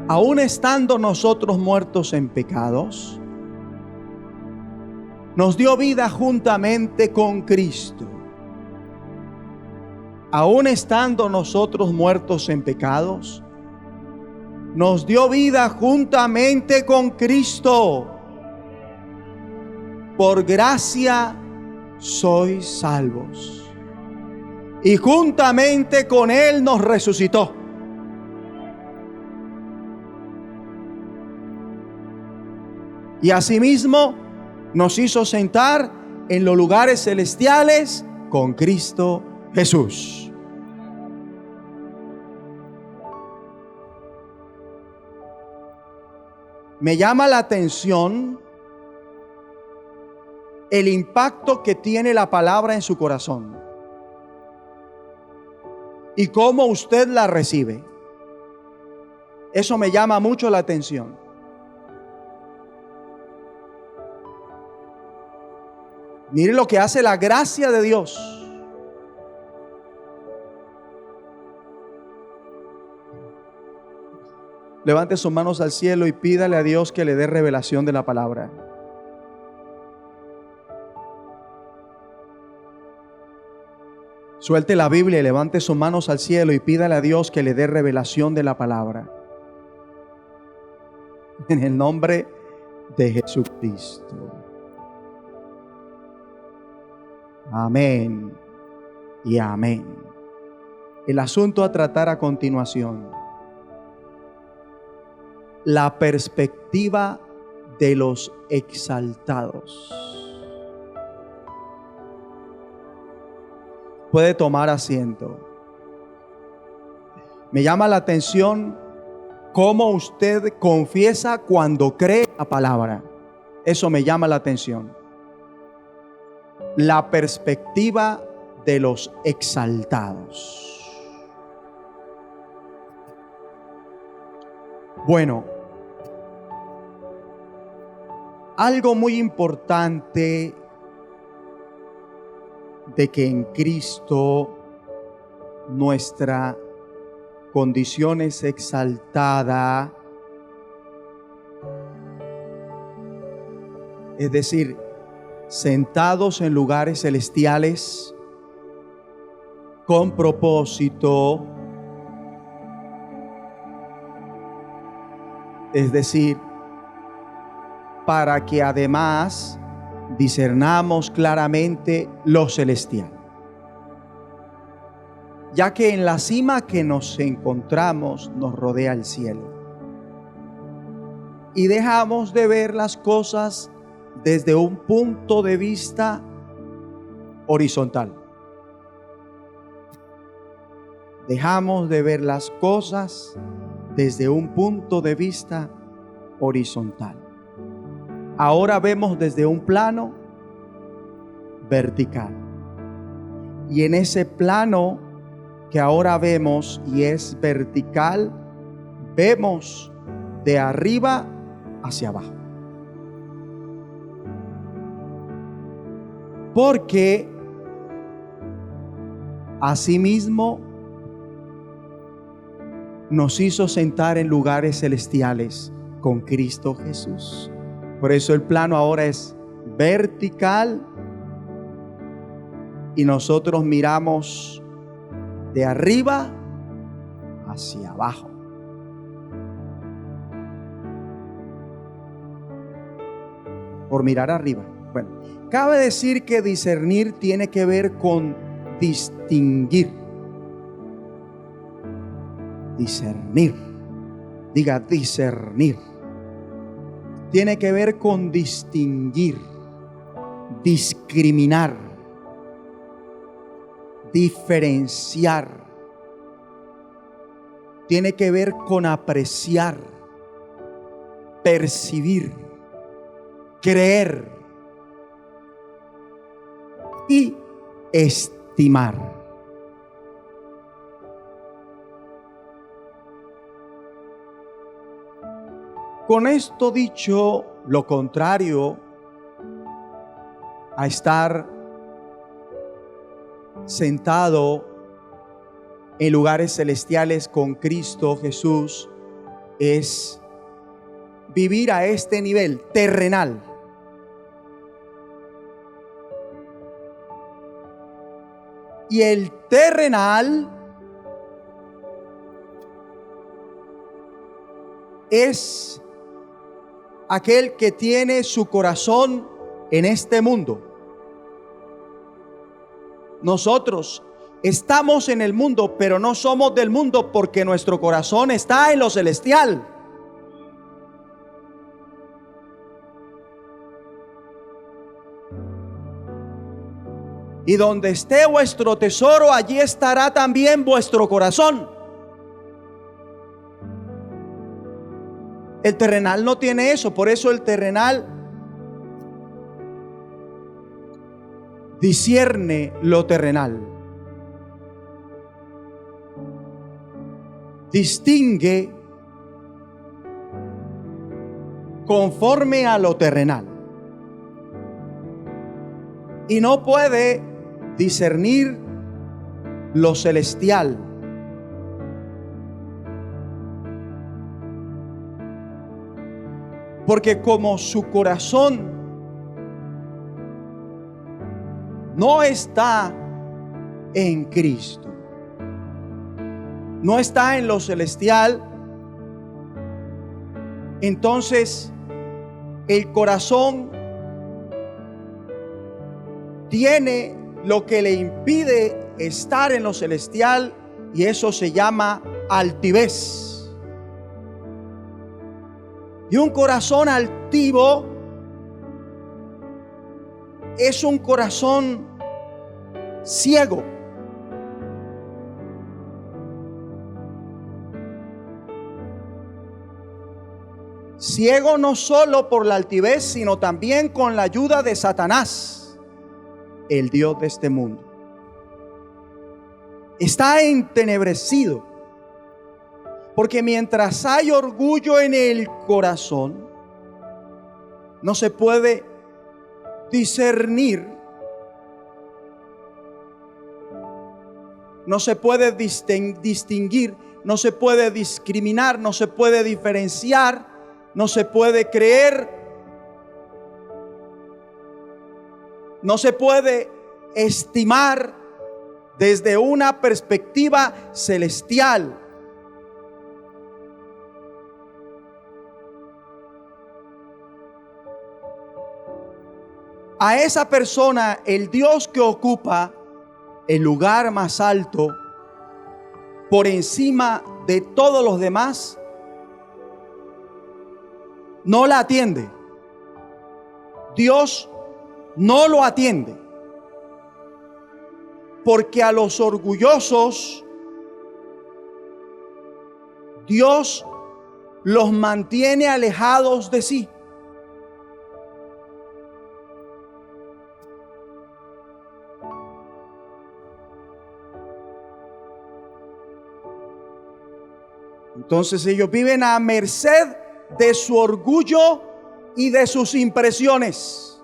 aun estando nosotros muertos en pecados, nos dio vida juntamente con Cristo. Aun estando nosotros muertos en pecados, nos dio vida juntamente con Cristo. Por gracia sois salvos. Y juntamente con Él nos resucitó. Y asimismo nos hizo sentar en los lugares celestiales con Cristo Jesús. Me llama la atención el impacto que tiene la palabra en su corazón y cómo usted la recibe. Eso me llama mucho la atención. Mire lo que hace la gracia de Dios. Levante sus manos al cielo y pídale a Dios que le dé revelación de la palabra. Suelte la Biblia y levante sus manos al cielo y pídale a Dios que le dé revelación de la palabra. En el nombre de Jesucristo. Amén y amén. El asunto a tratar a continuación: la perspectiva de los exaltados. Puede tomar asiento. Me llama la atención cómo usted confiesa cuando cree la palabra. Eso me llama la atención. La perspectiva de los exaltados. Bueno, algo muy importante de que en Cristo nuestra condición es exaltada, es decir, sentados en lugares celestiales con propósito, es decir, para que además discernamos claramente lo celestial, ya que en la cima que nos encontramos nos rodea el cielo y dejamos de ver las cosas desde un punto de vista horizontal. Dejamos de ver las cosas desde un punto de vista horizontal. Ahora vemos desde un plano vertical. Y en ese plano que ahora vemos y es vertical, vemos de arriba hacia abajo. Porque asimismo nos hizo sentar en lugares celestiales con Cristo Jesús. Por eso el plano ahora es vertical y nosotros miramos de arriba hacia abajo. Por mirar arriba. Bueno, cabe decir que discernir tiene que ver con distinguir. Discernir. Diga discernir. Tiene que ver con distinguir, discriminar, diferenciar. Tiene que ver con apreciar, percibir, creer y estimar. Con esto dicho, lo contrario a estar sentado en lugares celestiales con Cristo Jesús es vivir a este nivel terrenal. Y el terrenal es aquel que tiene su corazón en este mundo. Nosotros estamos en el mundo, pero no somos del mundo porque nuestro corazón está en lo celestial. Y donde esté vuestro tesoro, allí estará también vuestro corazón. El terrenal no tiene eso, por eso el terrenal discierne lo terrenal. Distingue conforme a lo terrenal. Y no puede discernir lo celestial. Porque como su corazón no está en Cristo, no está en lo celestial, entonces el corazón tiene lo que le impide estar en lo celestial, y eso se llama altivez. Y un corazón altivo es un corazón ciego. Ciego no solo por la altivez, sino también con la ayuda de Satanás, el Dios de este mundo. Está entenebrecido, porque mientras hay orgullo en el corazón, no se puede discernir, no se puede distinguir, no se puede discriminar, no se puede diferenciar, no se puede creer, no se puede estimar desde una perspectiva celestial. A esa persona, el Dios que ocupa el lugar más alto por encima de todos los demás, no la atiende. Dios no lo atiende, porque a los orgullosos Dios los mantiene alejados de sí. Entonces ellos viven a merced de su orgullo y de sus impresiones,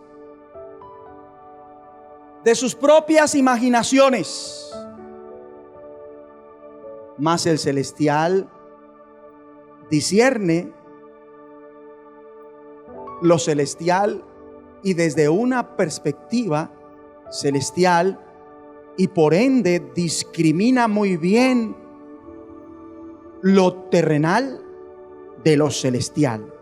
de sus propias imaginaciones. Mas el celestial discierne lo celestial y desde una perspectiva celestial, y por ende discrimina muy bien lo terrenal de lo celestial,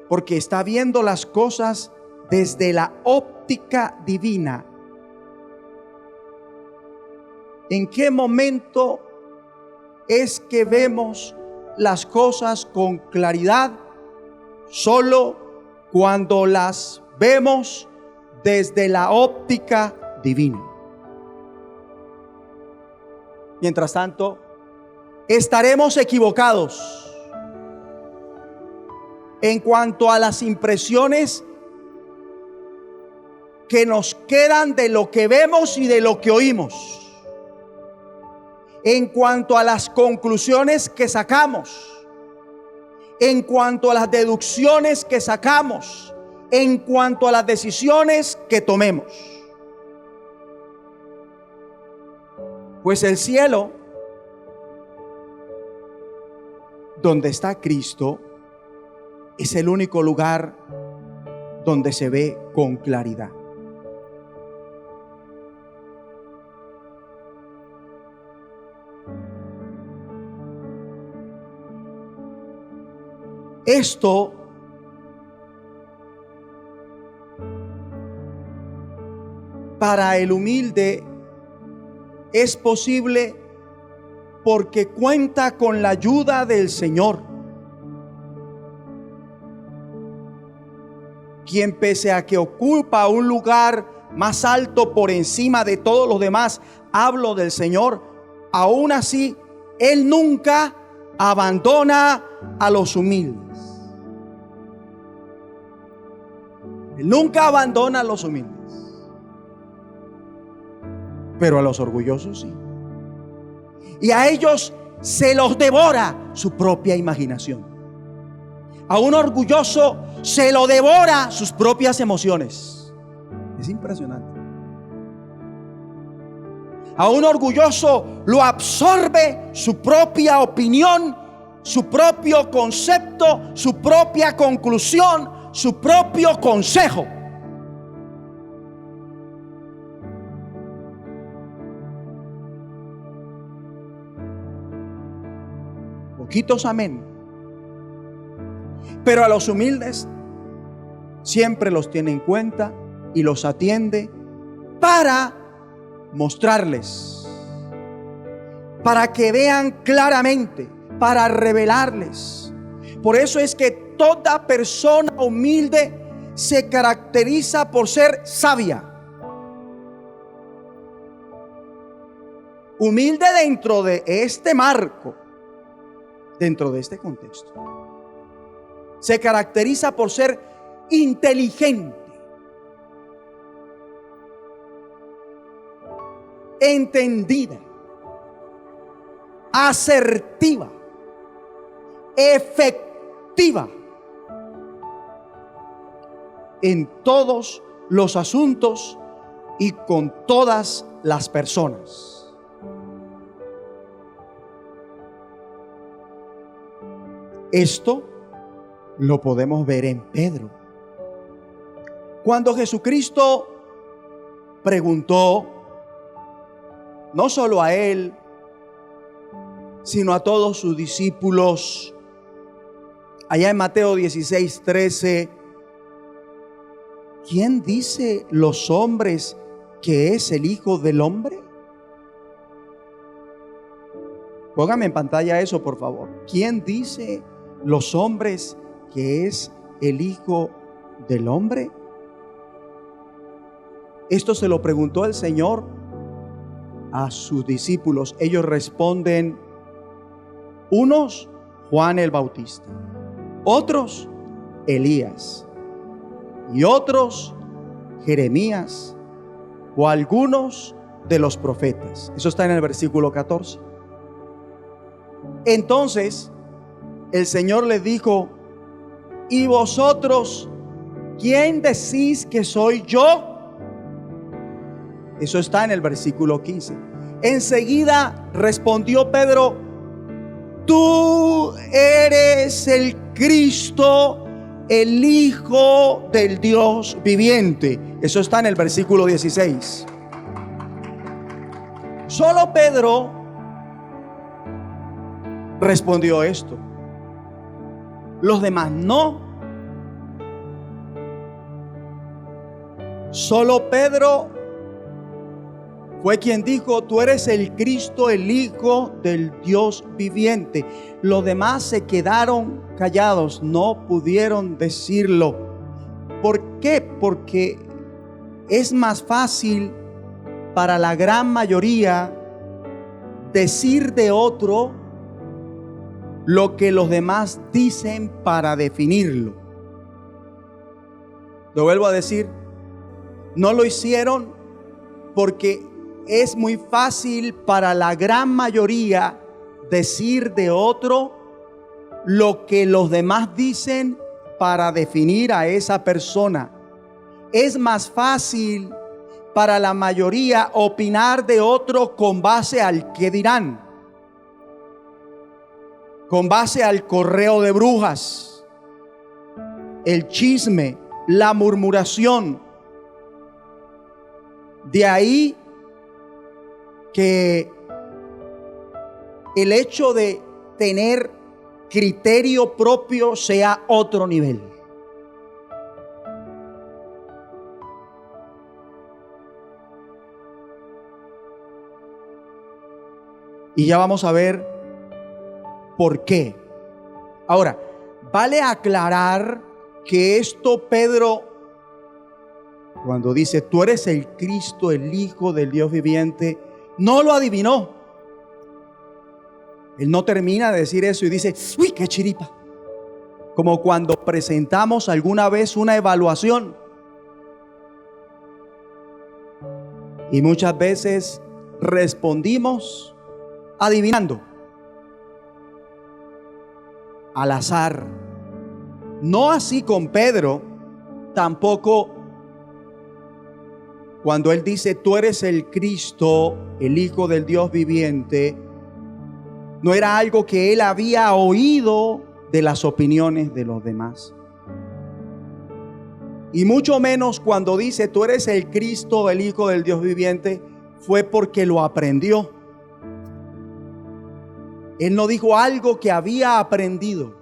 porque está viendo las cosas desde la óptica divina. ¿En qué momento es que vemos las cosas con claridad? Solo cuando las vemos desde la óptica divina. Mientras tanto, estaremos equivocados en cuanto a las impresiones que nos quedan de lo que vemos y de lo que oímos, en cuanto a las conclusiones que sacamos, en cuanto a las deducciones que sacamos, en cuanto a las decisiones que tomemos. Pues el cielo donde está Cristo, es el único lugar donde se ve con claridad. Esto para el humilde es posible porque cuenta con la ayuda del Señor, quien pese a que ocupa un lugar más alto por encima de todos los demás, hablo del Señor, aún así Él nunca abandona a los humildes. Él nunca abandona a los humildes, pero a los orgullosos sí. Y a ellos se los devora su propia imaginación. A un orgulloso se lo devora sus propias emociones. Es impresionante. A un orgulloso lo absorbe su propia opinión, su propio concepto, su propia conclusión, su propio consejo. Poquitos amén. Pero a los humildes siempre los tiene en cuenta y los atiende para mostrarles, para que vean claramente, para revelarles. Por eso es que toda persona humilde se caracteriza por ser sabia. Humilde dentro de este marco, dentro de este contexto. Se caracteriza por ser inteligente, entendida, asertiva, efectiva en todos los asuntos y con todas las personas. Esto lo podemos ver en Pedro. Cuando Jesucristo preguntó, no solo a él, sino a todos sus discípulos, allá en Mateo 16:13, ¿quién dice los hombres que es el Hijo del Hombre? Póngame en pantalla eso, por favor. ¿Quién dice los hombres que es el Hijo del Hombre? Esto se lo preguntó el Señor a sus discípulos. Ellos responden: unos, Juan el Bautista; otros, Elías; y otros, Jeremías, o algunos de los profetas. Eso está en el versículo 14. Entonces el Señor les dijo: ¿y vosotros quién decís que soy yo? Eso está en el versículo 15. Enseguida respondió Pedro: tú eres el Cristo, el Hijo del Dios viviente. Eso está en el versículo 16. Solo Pedro respondió esto. Los demás no. Solo Pedro fue quien dijo: tú eres el Cristo, el Hijo del Dios viviente. Los demás se quedaron callados, no pudieron decirlo. ¿Por qué? Porque es más fácil para la gran mayoría decir de otro lo que los demás dicen para definirlo. Lo vuelvo a decir, no lo hicieron porque es muy fácil para la gran mayoría decir de otro lo que los demás dicen para definir a esa persona. Es más fácil para la mayoría opinar de otro con base al que dirán, con base al correo de brujas, el chisme, la murmuración. De ahí que el hecho de tener criterio propio sea otro nivel. Y ya vamos a ver por qué. Ahora, vale aclarar que esto Pedro, cuando dice tú eres el Cristo, el Hijo del Dios viviente, no lo adivinó. Él no termina de decir eso y dice, uy, qué chiripa. Como cuando presentamos alguna vez una evaluación. Y muchas veces respondimos adivinando, al azar. No así con Pedro, tampoco cuando él dice tú eres el Cristo, el Hijo del Dios viviente. No era algo que él había oído de las opiniones de los demás. Y mucho menos cuando dice tú eres el Cristo, el Hijo del Dios viviente, fue porque lo aprendió. Él no dijo algo que había aprendido.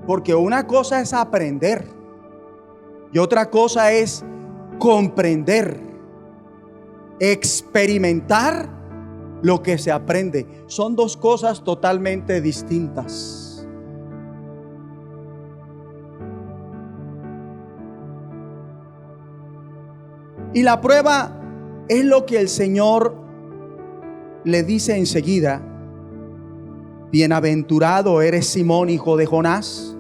Porque una cosa es aprender y otra cosa es comprender, experimentar lo que se aprende. Son dos cosas totalmente distintas. Y la prueba es lo que el Señor le dice enseguida. Bienaventurado eres Simón, hijo de Jonás.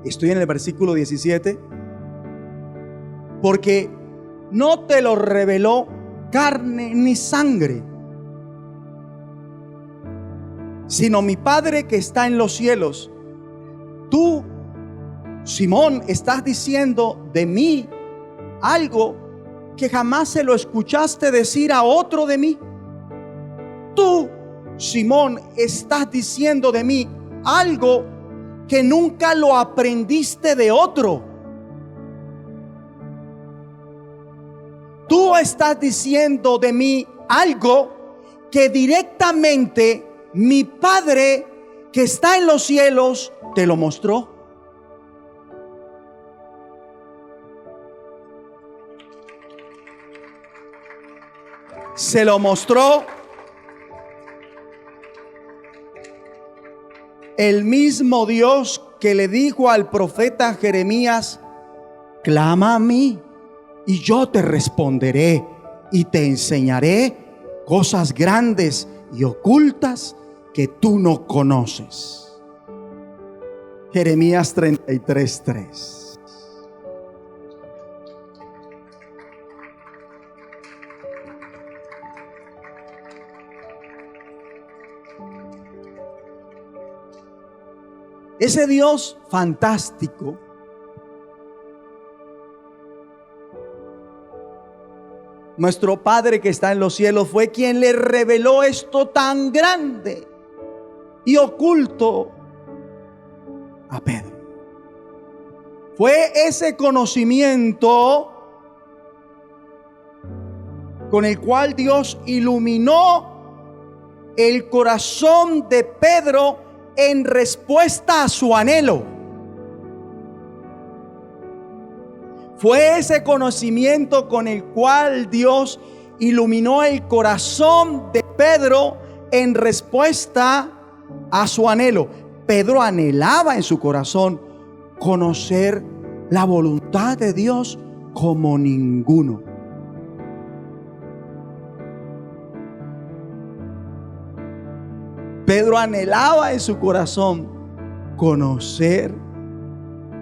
Estoy en el versículo 17. Porque no te lo reveló carne ni sangre, sino mi Padre que está en los cielos. Tú, Simón, estás diciendo de mí algo que jamás se lo escuchaste decir a otro de mí. Tú, Simón, estás diciendo de mí algo que nunca lo aprendiste de otro. Tú estás diciendo de mí algo que directamente mi Padre que está en los cielos te lo mostró. Se lo mostró el mismo Dios que le dijo al profeta Jeremías: clama a mí y yo te responderé y te enseñaré cosas grandes y ocultas que tú no conoces. Jeremías 33:3. Ese Dios fantástico nuestro Padre que está en los cielos fue quien le reveló esto tan grande y oculto a Pedro. Fue ese conocimiento con el cual Dios iluminó el corazón de Pedro en respuesta a su anhelo. Fue ese conocimiento con el cual Dios iluminó el corazón de Pedro en respuesta a su anhelo. Pedro anhelaba en su corazón conocer la voluntad de Dios como ninguno. Pedro anhelaba en su corazón conocer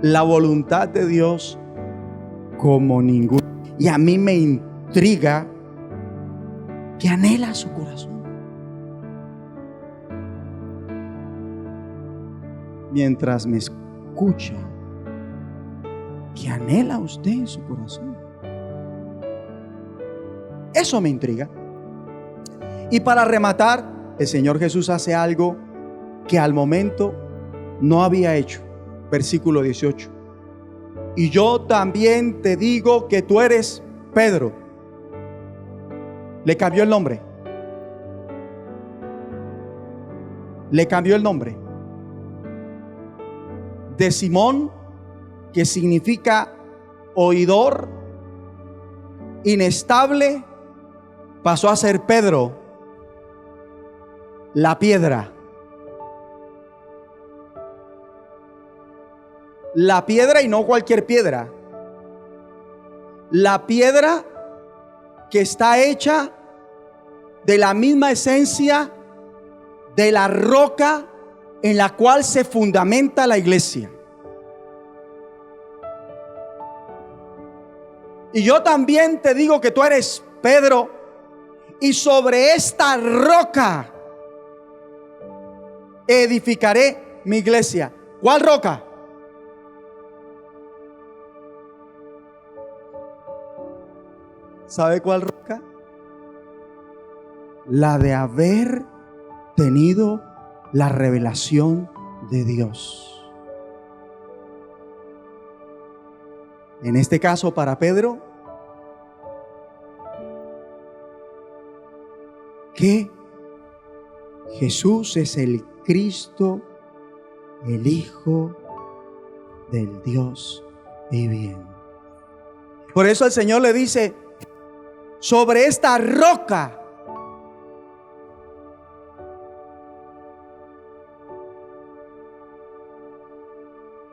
la voluntad de Dios como ninguno. Y a mí me intriga que anhela su corazón. Mientras me escucha, ¿qué anhela usted en su corazón? Eso me intriga. Y para rematar, el Señor Jesús hace algo que al momento no había hecho. Versículo 18. Y yo también te digo que tú eres Pedro. Le cambió el nombre. Le cambió el nombre. De Simón, que significa oidor, inestable, pasó a ser Pedro, la piedra. La piedra, y no cualquier piedra. La piedra que está hecha de la misma esencia de la roca en la cual se fundamenta la iglesia. Y yo también te digo que tú eres Pedro, y sobre esta roca edificaré mi iglesia. ¿Cuál roca? ¿Sabe cuál roca? La de haber tenido la revelación de Dios. En este caso, para Pedro, que Jesús es el Cristo, el Hijo del Dios viviente. Por eso el Señor le dice: sobre esta roca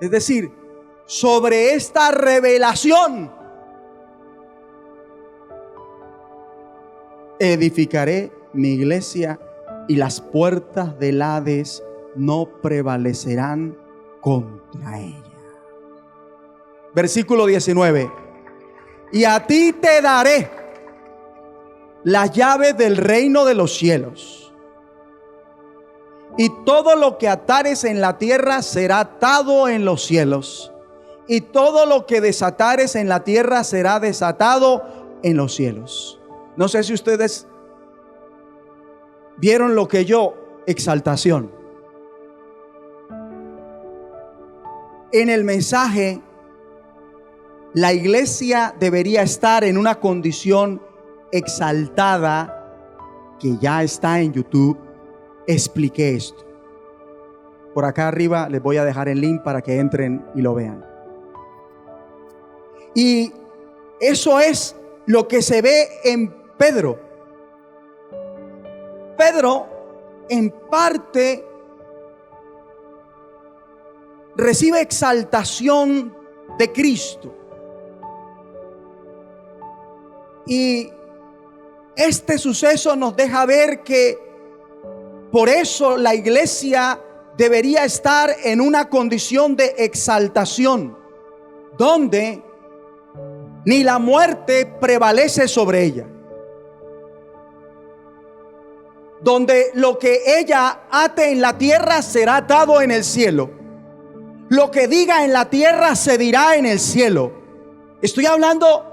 es decir, sobre esta revelación edificaré mi iglesia, y las puertas del Hades no prevalecerán contra ella. Versículo 19. Y a ti te daré la llave del reino de los cielos. Y todo lo que atares en la tierra será atado en los cielos, y todo lo que desatares en la tierra será desatado en los cielos. No sé si ustedes vieron lo que yo, exaltación. En el mensaje, la iglesia debería estar en una condición exaltada, que ya está en YouTube. Expliqué esto. Por acá arriba les voy a dejar el link para que entren y lo vean. Y eso es lo que se ve en Pedro. Pedro, en parte, recibe exaltación de Cristo. Y este suceso nos deja ver que por eso la iglesia debería estar en una condición de exaltación, donde ni la muerte prevalece sobre ella, donde lo que ella ate en la tierra será atado en el cielo, lo que diga en la tierra se dirá en el cielo. Estoy hablando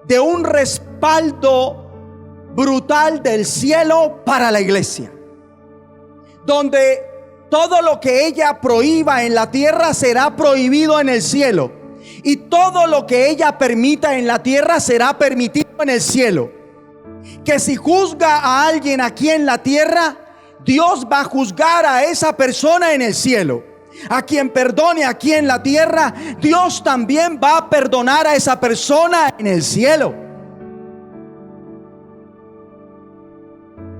de un respaldo brutal del cielo para la iglesia, donde todo lo que ella prohíba en la tierra será prohibido en el cielo, y todo lo que ella permita en la tierra será permitido en el cielo. Que si juzga a alguien aquí en la tierra, Dios va a juzgar a esa persona en el cielo. A quien perdone aquí en la tierra, Dios también va a perdonar a esa persona en el cielo.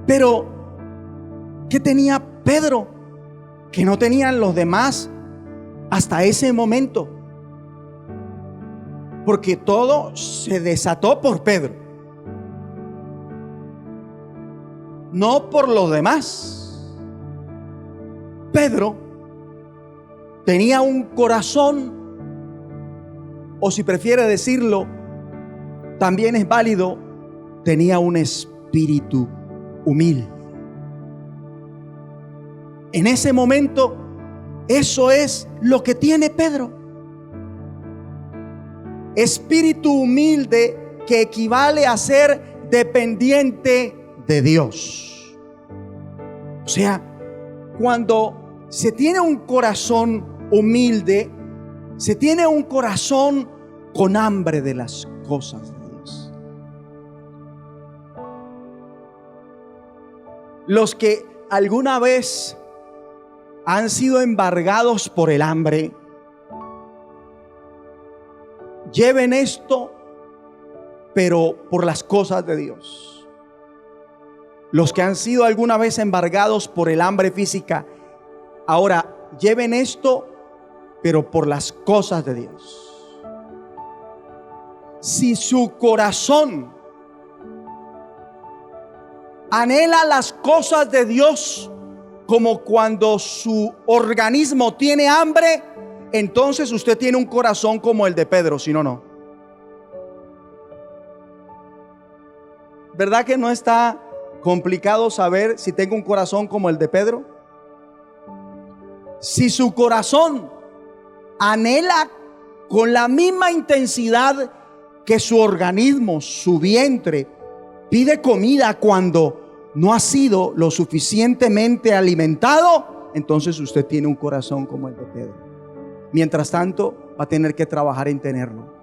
Pero ¿qué tenía Pedro que no tenían los demás hasta ese momento? Porque todo se desató por Pedro, no por los demás. Pedro tenía un corazón, o si prefiere decirlo, también es válido, tenía un espíritu humilde. En ese momento, eso es lo que tiene Pedro. Espíritu humilde, que equivale a ser dependiente de Dios. sea, cuando se tiene un corazón humilde, se tiene un corazón con hambre de las cosas de Dios. Los que alguna vez han sido embargados por el hambre, lleven esto, pero por las cosas de Dios. Los que han sido alguna vez embargados por el hambre física, ahora lleven esto, pero por las cosas de Dios. Si su corazón anhela las cosas de Dios como cuando su organismo tiene hambre, entonces usted tiene un corazón como el de Pedro, si no, no. ¿Verdad que no está complicado saber si tengo un corazón como el de Pedro? Si su corazón anhela con la misma intensidad que su organismo, su vientre, pide comida cuando no ha sido lo suficientemente alimentado, entonces usted tiene un corazón como el de Pedro. Mientras tanto, va a tener que trabajar en tenerlo.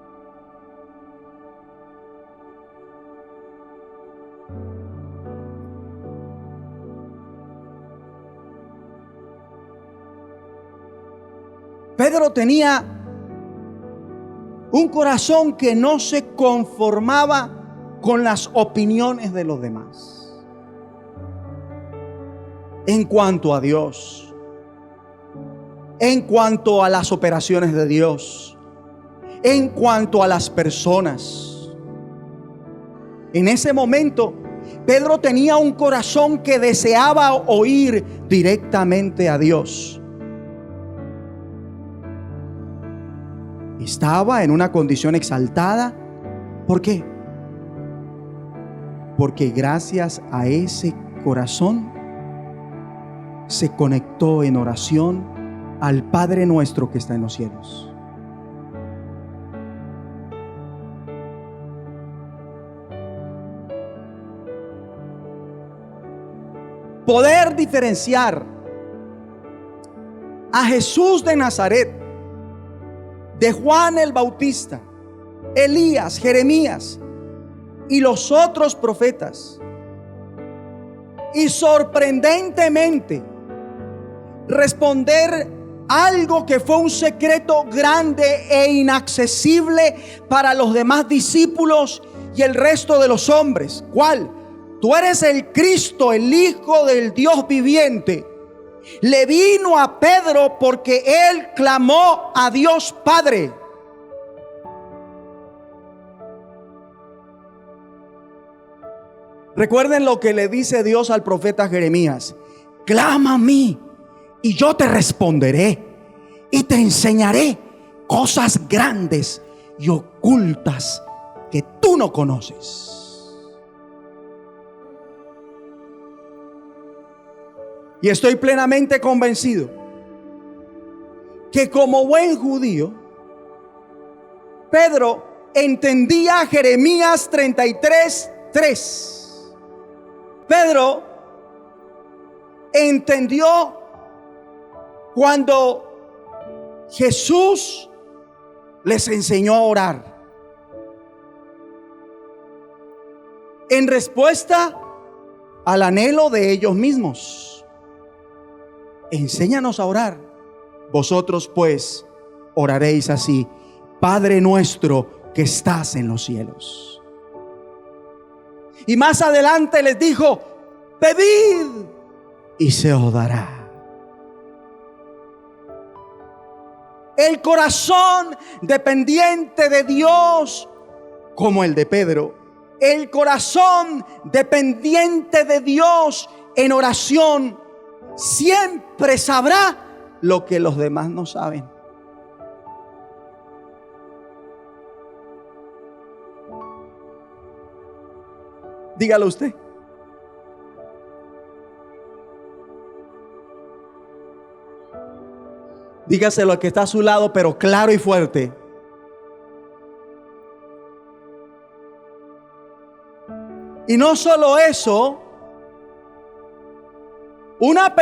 Pedro tenía un corazón que no se conformaba con las opiniones de los demás. En cuanto a Dios, en cuanto a las operaciones de Dios, en cuanto a las personas. En ese momento, Pedro tenía un corazón que deseaba oír directamente a Dios. Estaba en una condición exaltada. ¿Por qué? Porque gracias a ese corazón se conectó en oración al Padre nuestro que está en los cielos. Poder diferenciar a Jesús de Nazaret de Juan el Bautista, Elías, Jeremías y los otros profetas, y sorprendentemente responder algo que fue un secreto grande e inaccesible para los demás discípulos y el resto de los hombres. ¿Cuál? Tú eres el Cristo, el Hijo del Dios viviente. Le vino a Pedro porque él clamó a Dios Padre. Recuerden lo que le dice Dios al profeta Jeremías: clama a mí y yo te responderé y te enseñaré cosas grandes y ocultas que tú no conoces. Y estoy plenamente convencido que como buen judío, Pedro entendía Jeremías 33:3. Pedro entendió cuando Jesús les enseñó a orar en respuesta al anhelo de ellos mismos. Enséñanos a orar. Vosotros pues oraréis así: Padre nuestro que estás en los cielos. Y más adelante les dijo: pedid y se os dará. El corazón dependiente de Dios, como el de Pedro, el corazón dependiente de Dios en oración, siempre sabrá lo que los demás no saben. Dígalo usted. Dígaselo al que está a su lado, pero claro y fuerte. Y no solo eso, Una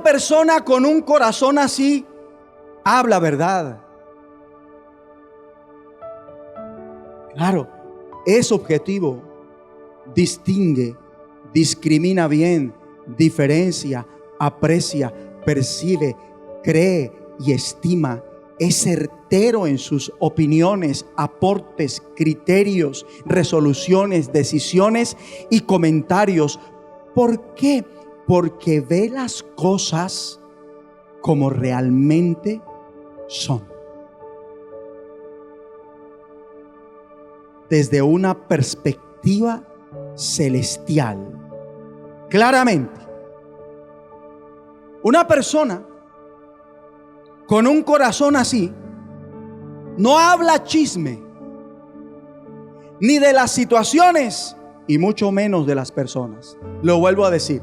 persona con un corazón así habla verdad. Claro, es objetivo, distingue, discrimina bien, diferencia, aprecia, percibe, cree y estima. Es certero en sus opiniones, aportes, criterios, resoluciones, decisiones y comentarios. ¿Por qué? Porque ve las cosas como realmente son, desde una perspectiva celestial. Claramente, una persona con un corazón así no habla chisme, ni de las situaciones y mucho menos de las personas. Lo vuelvo a decir.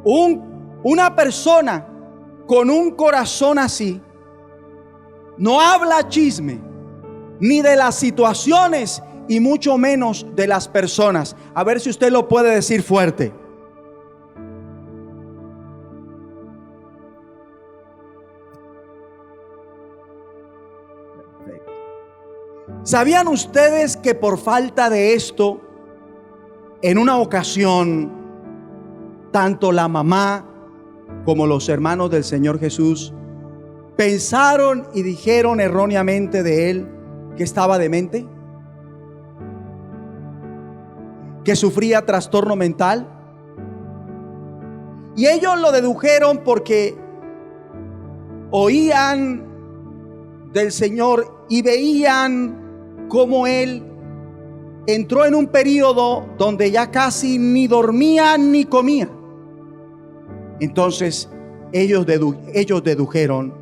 Una persona con un corazón así no habla chisme, ni de las situaciones y mucho menos de las personas. A ver si usted lo puede decir fuerte. Perfecto. ¿Sabían ustedes que por falta de esto, en una ocasión, tanto la mamá como los hermanos del Señor Jesús pensaron y dijeron erróneamente de él que estaba demente, que sufría trastorno mental? Y ellos lo dedujeron porque oían del Señor y veían cómo él entró en un periodo donde ya casi ni dormía ni comía. Entonces ellos dedujeron.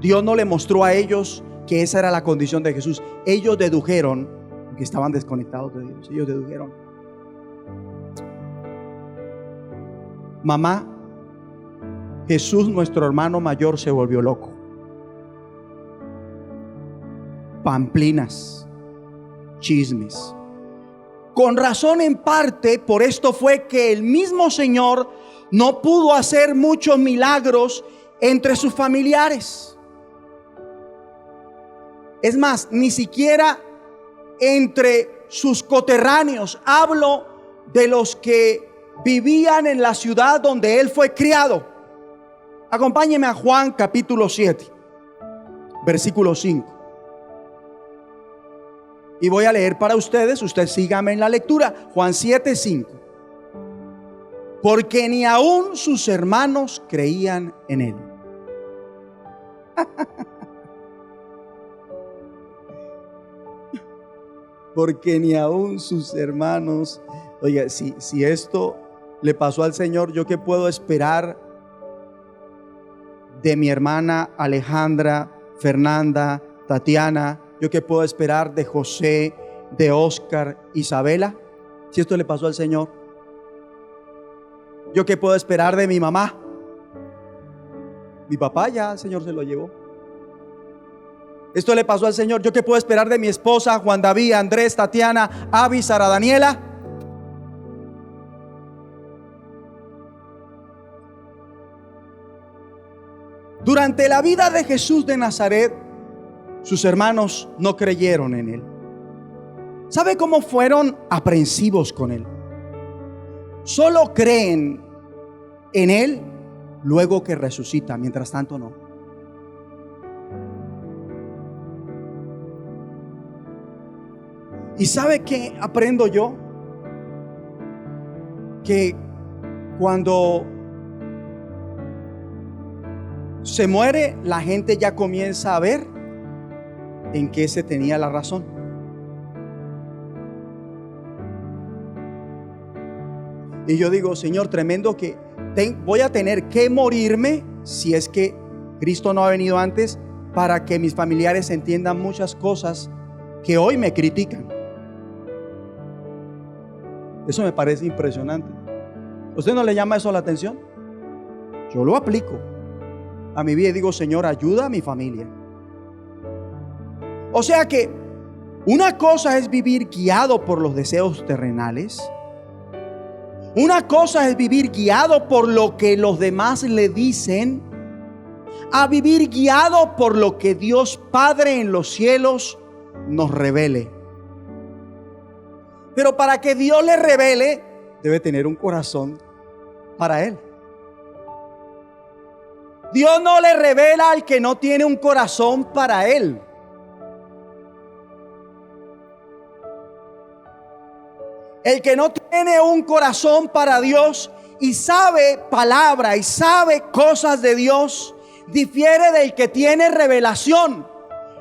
Dios no le mostró a ellos que esa era la condición de Jesús. Ellos dedujeron que estaban desconectados de Dios. Ellos dedujeron: mamá, Jesús, nuestro hermano mayor, se volvió loco. Pamplinas, chismes. Con razón, en parte, por esto fue que el mismo Señor no pudo hacer muchos milagros entre sus familiares. Es más, ni siquiera entre sus coterráneos. Hablo de los que vivían en la ciudad donde él fue criado. Acompáñeme a Juan capítulo 7, versículo 5. Y voy a leer para ustedes. Usted sígame en la lectura. Juan 7, 5. Porque ni aún sus hermanos creían en él. Porque ni aún sus hermanos. Oiga, si esto le pasó al Señor, ¿yo qué puedo esperar de mi hermana Alejandra, Fernanda, Tatiana? ¿Yo qué puedo esperar de José, de Oscar, Isabela? Si esto le pasó al Señor. ¿Yo qué puedo esperar de mi mamá? Mi papá ya el Señor se lo llevó. Esto le pasó al Señor. ¿Yo qué puedo esperar de mi esposa, Juan David, Andrés, Tatiana, Avi, Sara Daniela? Durante la vida de Jesús de Nazaret, sus hermanos no creyeron en él. ¿Sabe cómo fueron aprensivos con él? Solo creen en él luego que resucita, mientras tanto no. ¿Y sabe qué aprendo yo? Que cuando se muere, la gente ya comienza a ver en qué se tenía la razón. Y yo digo: Señor, tremendo que voy a tener que morirme, si es que Cristo no ha venido antes, para que mis familiares entiendan muchas cosas que hoy me critican. Eso me parece impresionante. ¿Usted no le llama eso la atención? Yo lo aplico a mi vida y digo: Señor, ayuda a mi familia. O sea que una cosa es vivir guiado por los deseos terrenales. Una cosa es vivir guiado por lo que los demás le dicen, a vivir guiado por lo que Dios Padre en los cielos nos revele. Pero para que Dios le revele, debe tener un corazón para Él. Dios no le revela al que no tiene un corazón para Él. El que no tiene un corazón para Dios y sabe palabra y sabe cosas de Dios, difiere del que tiene revelación.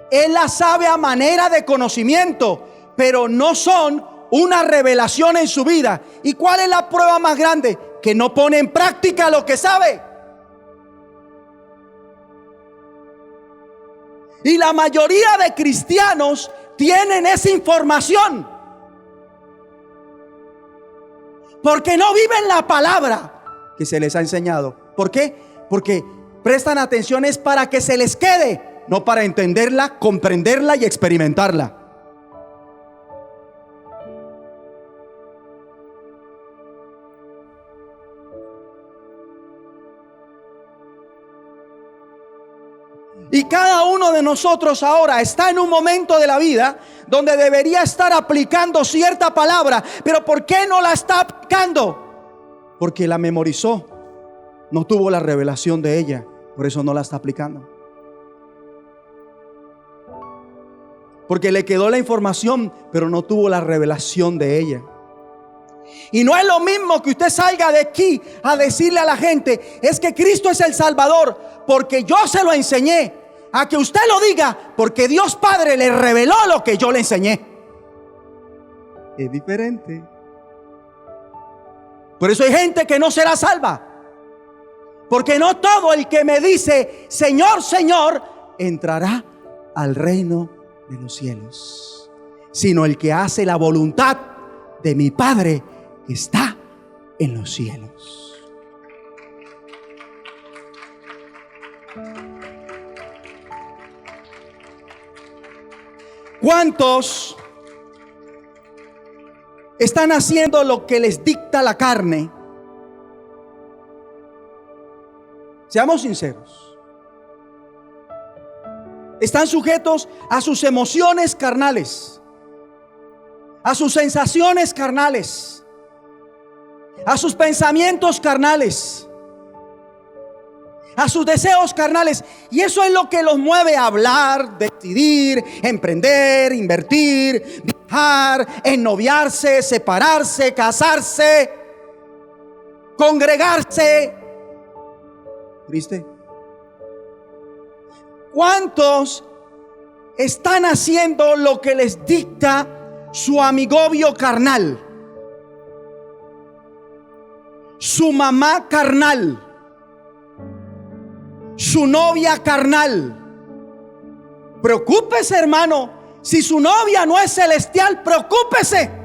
Él la sabe a manera de conocimiento, pero no son una revelación en su vida. ¿Y cuál es la prueba más grande? Que no pone en práctica lo que sabe. Y la mayoría de cristianos tienen esa información, porque no viven la palabra que se les ha enseñado. ¿Por qué? Porque prestan atención es para que se les quede, no para entenderla, comprenderla y experimentarla. Y cada uno de nosotros ahora está en un momento de la vida donde debería estar aplicando cierta palabra. Pero ¿por qué no la está aplicando? Porque la memorizó, no tuvo la revelación de ella, por eso no la está aplicando. Porque le quedó la información, pero no tuvo la revelación de ella. Y no es lo mismo que usted salga de aquí a decirle a la gente: es que Cristo es el Salvador porque yo se lo enseñé, a que usted lo diga porque Dios Padre le reveló lo que yo le enseñé. Es diferente. Por eso hay gente que no será salva, porque no todo el que me dice Señor, Señor entrará al reino de los cielos, sino el que hace la voluntad de mi Padre que está en los cielos. ¿Cuántos están haciendo lo que les dicta la carne? Seamos sinceros. Están sujetos a sus emociones carnales, a sus sensaciones carnales, a sus pensamientos carnales, a sus deseos carnales. Y eso es lo que los mueve a hablar, decidir, emprender, invertir, viajar, ennoviarse, separarse, casarse, congregarse. ¿Viste? ¿Cuántos están haciendo lo que les dicta su amigobio carnal, su mamá carnal, su novia carnal? Preocúpese, hermano. Si su novia no es celestial, preocúpese.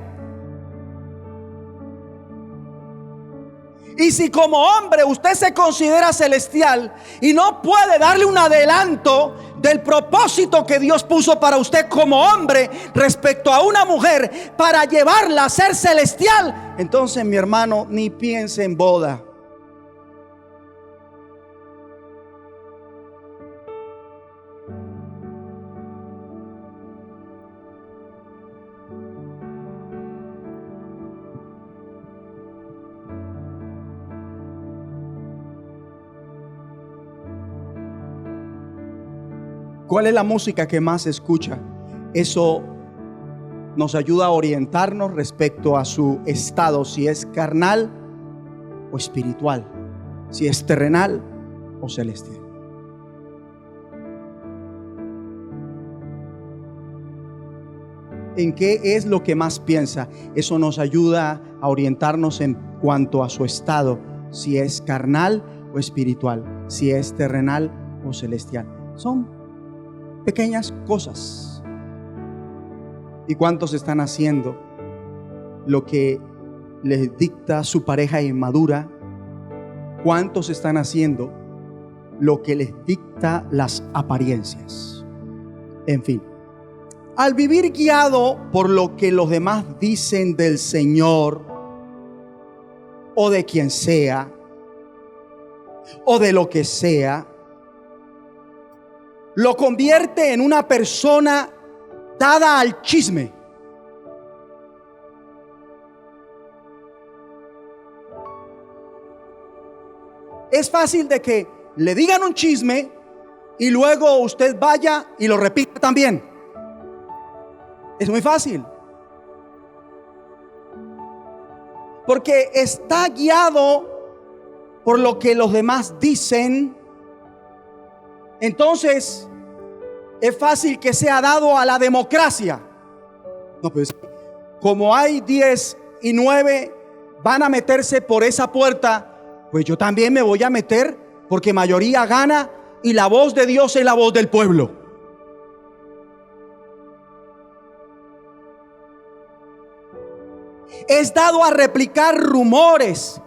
Y si como hombre usted se considera celestial y no puede darle un adelanto del propósito que Dios puso para usted como hombre respecto a una mujer para llevarla a ser celestial, entonces, mi hermano, ni piense en boda. ¿Cuál es la música que más se escucha? Eso nos ayuda a orientarnos respecto a su estado, si es carnal o espiritual, si es terrenal o celestial. ¿En qué es lo que más piensa? Eso nos ayuda a orientarnos en cuanto a su estado, si es carnal o espiritual, si es terrenal o celestial. Son pequeñas cosas. ¿Y cuántos están haciendo lo que les dicta su pareja inmadura? ¿Cuántos están haciendo lo que les dicta las apariencias? En fin, al vivir guiado por lo que los demás dicen del Señor o de quien sea o de lo que sea, lo convierte en una persona dada al chisme. Es fácil de que le digan un chisme y luego usted vaya y lo repita también. Es muy fácil. Porque está guiado por lo que los demás dicen. Entonces es fácil que sea dado a la democracia. No, pues como hay 10 y 9 van a meterse por esa puerta, pues yo también me voy a meter, porque mayoría gana y la voz de Dios es la voz del pueblo. Es dado a replicar rumores,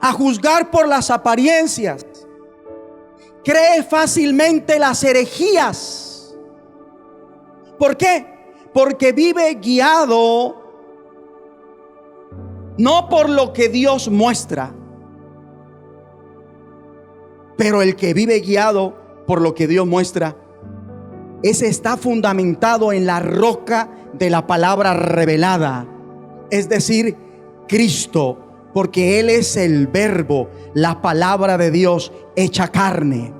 a juzgar por las apariencias. Cree fácilmente las herejías. ¿Por qué? Porque vive guiado no por lo que Dios muestra, pero el que vive guiado por lo que Dios muestra, ese está fundamentado en la roca de la palabra revelada, es decir, Cristo, porque Él es el verbo, la palabra de Dios hecha carne.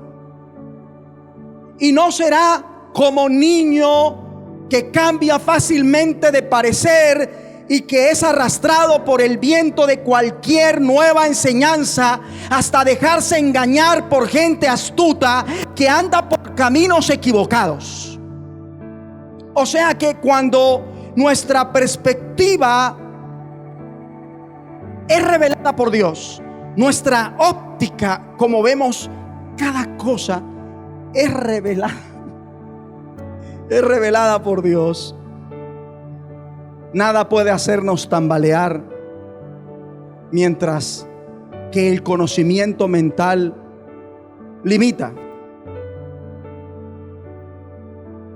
Y no será como niño que cambia fácilmente de parecer y que es arrastrado por el viento de cualquier nueva enseñanza, hasta dejarse engañar por gente astuta que anda por caminos equivocados. O sea que cuando nuestra perspectiva es revelada por Dios, nuestra óptica, como vemos cada cosa, es revelada por Dios, nada puede hacernos tambalear, mientras que el conocimiento mental limita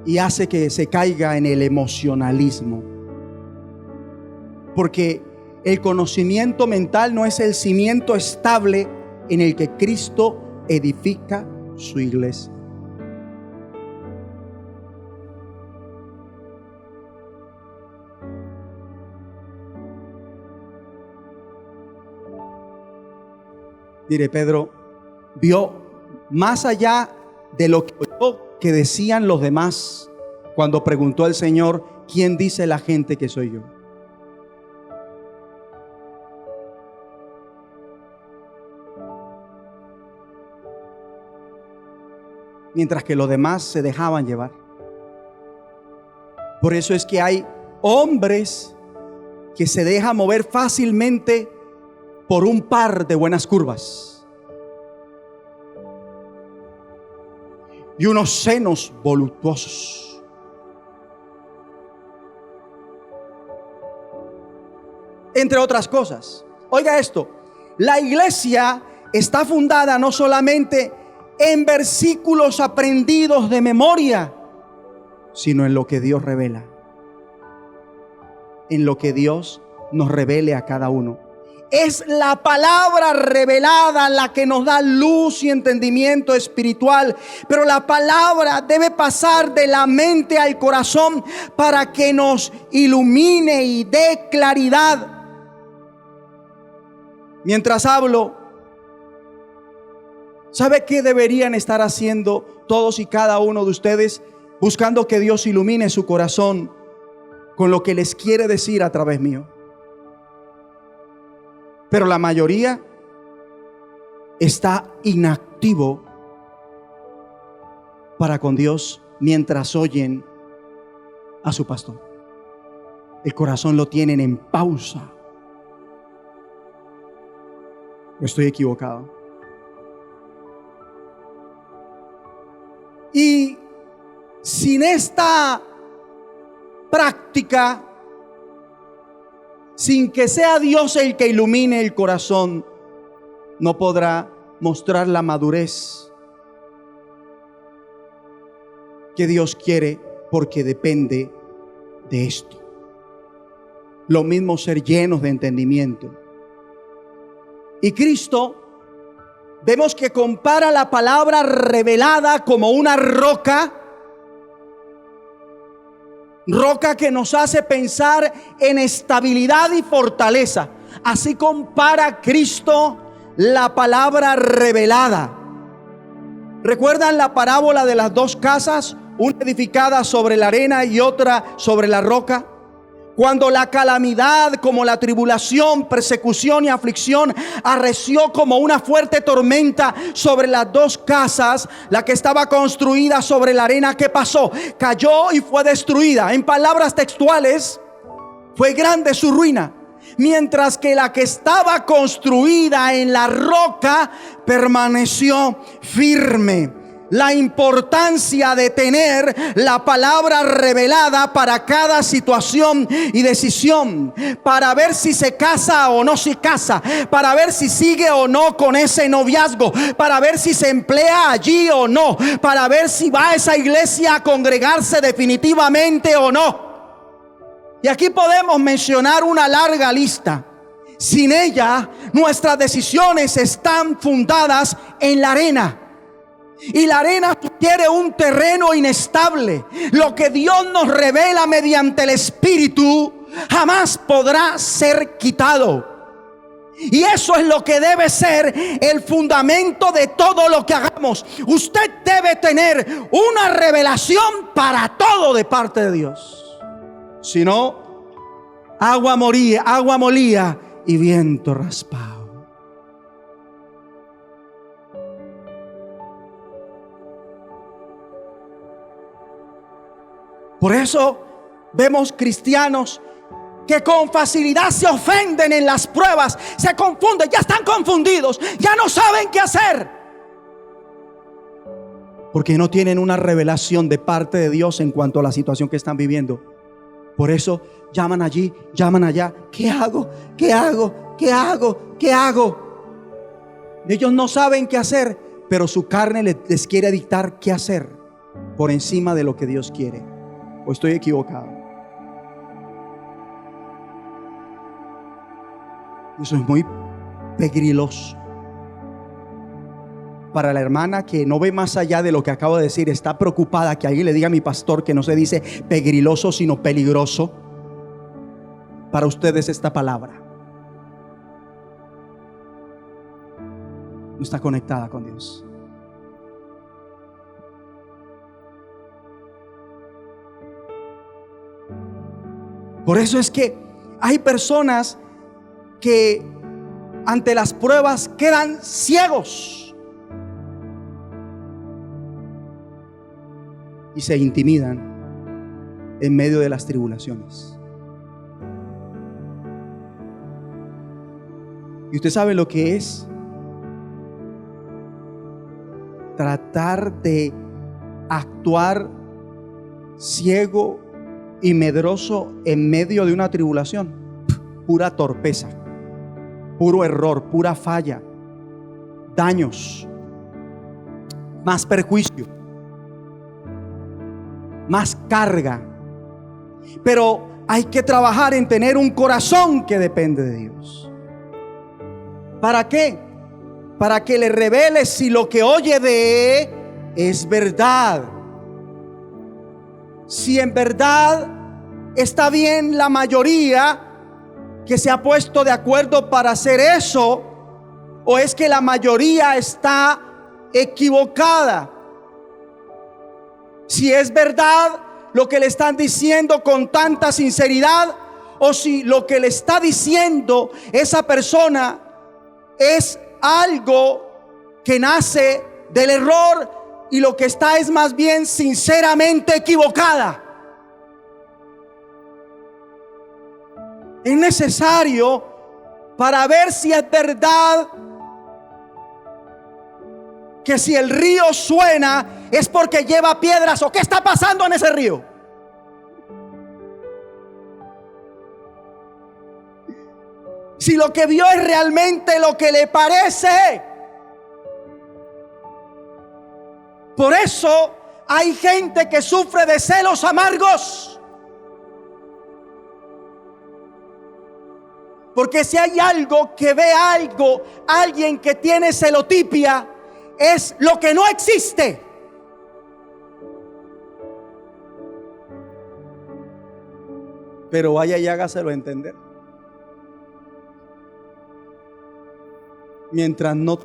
y hace que se caiga en el emocionalismo. Porque el conocimiento mental no es el cimiento estable en el que Cristo edifica su iglesia. Mire, Pedro vio más allá de lo que decían los demás cuando preguntó al Señor: ¿quién dice la gente que soy yo? Mientras que los demás se dejaban llevar. Por eso es que hay hombres que se dejan mover fácilmente por un par de buenas curvas y unos senos voluptuosos. Entre otras cosas. Oiga esto: la iglesia está fundada no solamente en versículos aprendidos de memoria, sino en lo que Dios revela, en lo que Dios nos revele a cada uno. Es la palabra revelada la que nos da luz y entendimiento espiritual. Pero la palabra debe pasar de la mente al corazón para que nos ilumine y dé claridad. Mientras hablo, ¿sabe qué deberían estar haciendo todos y cada uno de ustedes? Buscando que Dios ilumine su corazón con lo que les quiere decir a través mío. Pero la mayoría está inactivo para con Dios mientras oyen a su pastor. El corazón lo tienen en pausa. ¿O estoy equivocado? Y sin esta práctica, sin que sea Dios el que ilumine el corazón, no podrá mostrar la madurez que Dios quiere porque depende de esto. Lo mismo ser llenos de entendimiento. Y Cristo, vemos que compara la palabra revelada como una roca que nos hace pensar en estabilidad y fortaleza. Así compara Cristo la palabra revelada. ¿Recuerdan la parábola de las dos casas? Una edificada sobre la arena y otra sobre la roca. Cuando la calamidad, como la tribulación, persecución y aflicción arreció como una fuerte tormenta sobre las dos casas, la que estaba construida sobre la arena, ¿qué pasó? Cayó y fue destruida. En palabras textuales, fue grande su ruina. Mientras que la que estaba construida en la roca permaneció firme. La importancia de tener la palabra revelada para cada situación y decisión, para ver si se casa o no se casa, para ver si sigue o no con ese noviazgo, para ver si se emplea allí o no, para ver si va a esa iglesia a congregarse definitivamente o no. Y aquí podemos mencionar una larga lista. Sin ella, nuestras decisiones están fundadas en la arena. Y la arena sugiere un terreno inestable. Lo que Dios nos revela mediante el Espíritu jamás podrá ser quitado. Y eso es lo que debe ser el fundamento de todo lo que hagamos. Usted debe tener una revelación para todo de parte de Dios. Si no, agua molía y viento raspado. Por eso vemos cristianos que con facilidad se ofenden en las pruebas, se confunden, ya están confundidos, ya no saben qué hacer, porque no tienen una revelación de parte de Dios en cuanto a la situación que están viviendo. Por eso llaman allí, llaman allá. ¿Qué hago? ¿Qué hago? ¿Qué hago? ¿Qué hago? Ellos no saben qué hacer, pero su carne les quiere dictar qué hacer por encima de lo que Dios quiere. ¿O estoy equivocado? Eso es muy peligroso. Para la hermana que no ve más allá de lo que acabo de decir, está preocupada que alguien le diga a mi pastor que no se dice pegriloso sino peligroso. Para ustedes esta palabra no está conectada con Dios. Por eso es que hay personas que ante las pruebas quedan ciegos y se intimidan en medio de las tribulaciones. ¿Y usted sabe lo que es tratar de actuar ciego y medroso en medio de una tribulación? Pura torpeza, puro error, pura falla, daños, más perjuicio, más carga. Pero hay que trabajar en tener un corazón que depende de Dios. ¿Para qué? Para que le revele si lo que oye de él es verdad. Si en verdad está bien la mayoría que se ha puesto de acuerdo para hacer eso, o es que la mayoría está equivocada. Si es verdad lo que le están diciendo con tanta sinceridad, o si lo que le está diciendo esa persona es algo que nace del error y lo que está es más bien sinceramente equivocada. Es necesario para ver si es verdad que si el río suena es porque lleva piedras, o qué está pasando en ese río. Si lo que vio es realmente lo que le parece. Por eso hay gente que sufre de celos amargos. Porque si hay algo que ve algo, alguien que tiene celotipia, es lo que no existe. Pero vaya y hágaselo entender. Mientras no,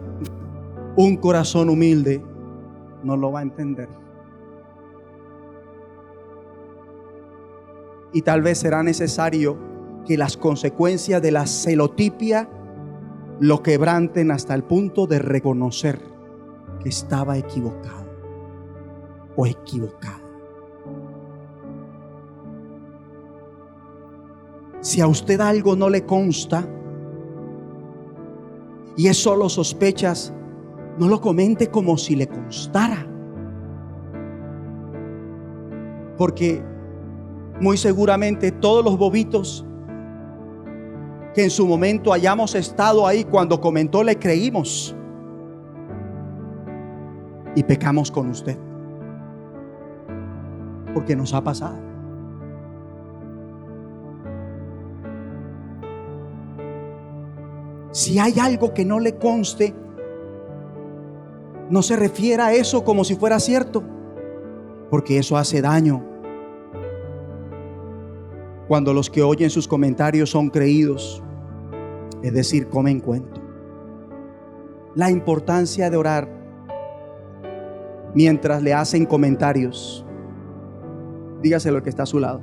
un corazón humilde no lo va a entender. Y tal vez será necesario que las consecuencias de la celotipia lo quebranten hasta el punto de reconocer que estaba equivocado o equivocada. Si a usted algo no le consta y es solo sospechas, no lo comente como si le constara, porque muy seguramente todos los bobitos que en su momento hayamos estado ahí cuando comentó le creímos y pecamos con usted, porque nos ha pasado. Si hay algo que no le conste, no se refiera a eso como si fuera cierto, porque eso hace daño. Cuando los que oyen sus comentarios son creídos, es decir, comen cuento. La importancia de orar mientras le hacen comentarios. Dígaselo al que está a su lado.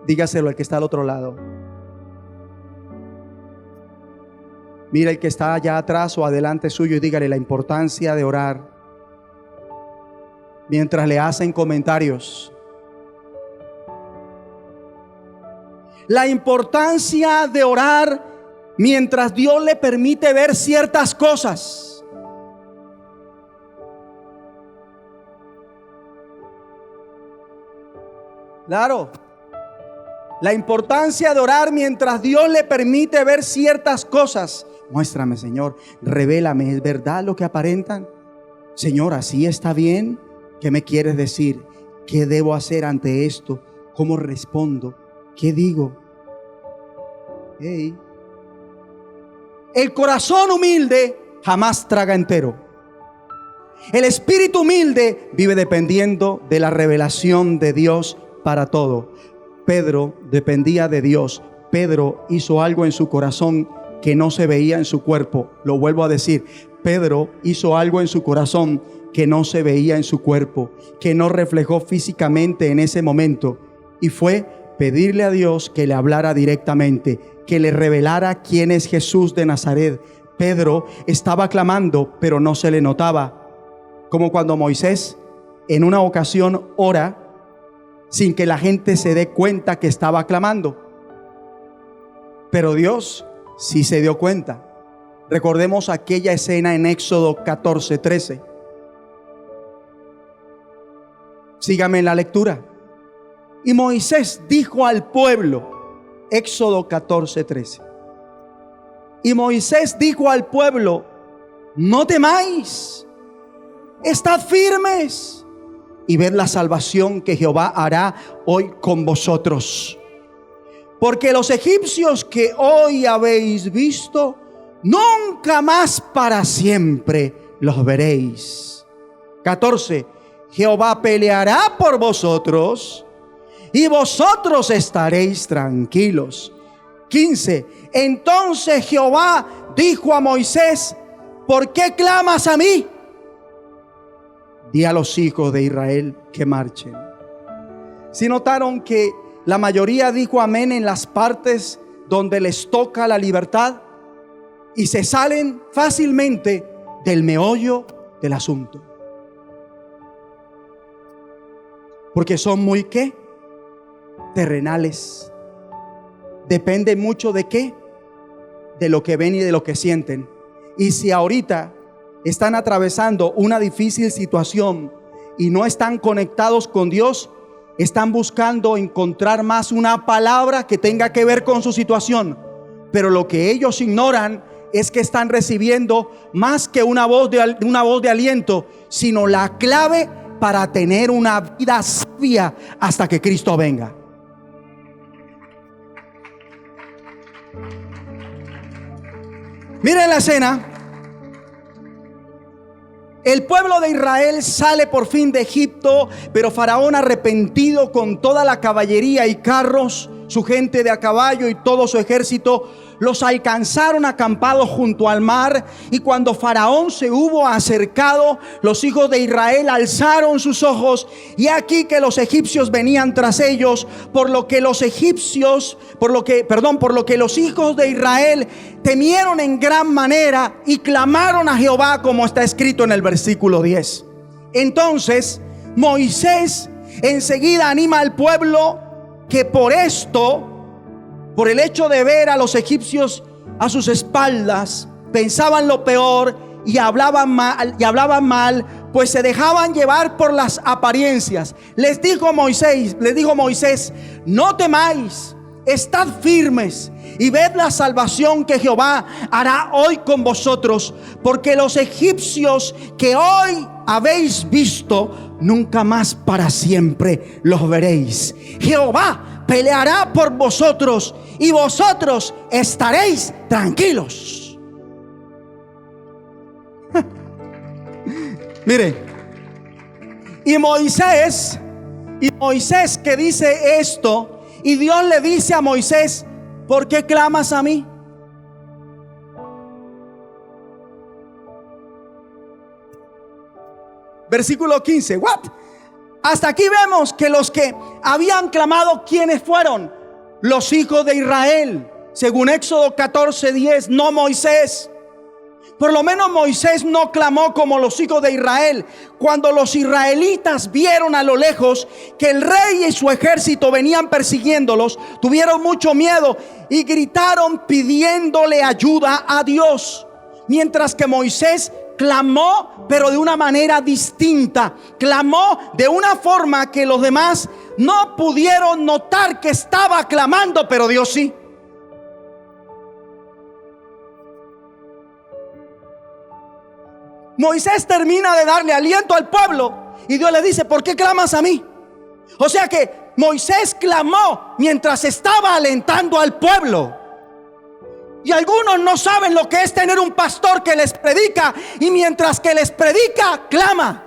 Dígaselo al que está al otro lado. Mira el que está allá atrás o adelante suyo y dígale la importancia de orar mientras le hacen comentarios. La importancia de orar mientras Dios le permite ver ciertas cosas. Claro. La importancia de orar mientras Dios le permite ver ciertas cosas. Muéstrame, Señor, revélame, ¿es verdad lo que aparentan? Señor, ¿así está bien? ¿Qué me quieres decir? ¿Qué debo hacer ante esto? ¿Cómo respondo? ¿Qué digo? Hey. El corazón humilde jamás traga entero. El espíritu humilde vive dependiendo de la revelación de Dios para todo. Pedro dependía de Dios. Pedro hizo algo en su corazón que no se veía en su cuerpo. Lo vuelvo a decir. Pedro hizo algo en su corazón que no se veía en su cuerpo, que no reflejó físicamente en ese momento. Y fue pedirle a Dios que le hablara directamente, que le revelara quién es Jesús de Nazaret. Pedro estaba clamando, pero no se le notaba. Como cuando Moisés en una ocasión ora sin que la gente se dé cuenta que estaba clamando. Pero Dios sí se dio cuenta. Recordemos aquella escena en Éxodo 14:13. Sígame en la lectura. Y Moisés dijo al pueblo, Éxodo 14:13. Y Moisés dijo al pueblo: no temáis, estad firmes y ved la salvación que Jehová hará hoy con vosotros. Porque los egipcios que hoy habéis visto, nunca más para siempre los veréis. 14. Jehová peleará por vosotros y vosotros estaréis tranquilos. 15. Entonces Jehová dijo a Moisés: ¿por qué clamas a mí? Di a los hijos de Israel que marchen. Si notaron que la mayoría dijo amén en las partes donde les toca la libertad y se salen fácilmente del meollo del asunto. Porque son muy ¿qué? Terrenales. Depende mucho de qué, de lo que ven y de lo que sienten. Y si ahorita están atravesando una difícil situación y no están conectados con Dios, están buscando encontrar más una palabra que tenga que ver con su situación. Pero lo que ellos ignoran es que están recibiendo más que una voz de aliento, sino la clave para tener una vida sabia hasta que Cristo venga. Miren la escena. El pueblo de Israel sale por fin de Egipto, pero Faraón, arrepentido, con toda la caballería y carros, su gente de a caballo y todo su ejército, los alcanzaron acampados junto al mar. Y cuando Faraón se hubo acercado, los hijos de Israel alzaron sus ojos, y aquí que los egipcios venían tras ellos, por lo que los hijos de Israel temieron en gran manera y clamaron a Jehová, como está escrito en el versículo 10. Entonces Moisés enseguida anima al pueblo que por el hecho de ver a los egipcios a sus espaldas, pensaban lo peor y hablaban mal, pues se dejaban llevar por las apariencias. Les dijo Moisés, no temáis, estad firmes y ved la salvación que Jehová hará hoy con vosotros, porque los egipcios que hoy habéis visto, nunca más para siempre los veréis. Jehová peleará por vosotros y vosotros estaréis tranquilos. Mire, y Moisés que dice esto, y Dios le dice a Moisés: ¿por qué clamas a mí? Versículo 15. What? Hasta aquí vemos que los que habían clamado, ¿quiénes fueron? Los hijos de Israel, según Éxodo 14:10, no Moisés. Por lo menos Moisés no clamó como los hijos de Israel. Cuando los israelitas vieron a lo lejos que el rey y su ejército venían persiguiéndolos, tuvieron mucho miedo y gritaron pidiéndole ayuda a Dios. Mientras que Moisés clamó, pero de una manera distinta. Clamó de una forma que los demás no pudieron notar que estaba clamando, pero Dios sí. Moisés termina de darle aliento al pueblo y Dios le dice: ¿por qué clamas a mí? O sea que Moisés clamó mientras estaba alentando al pueblo. Y algunos no saben lo que es tener un pastor que les predica, y mientras que les predica, clama.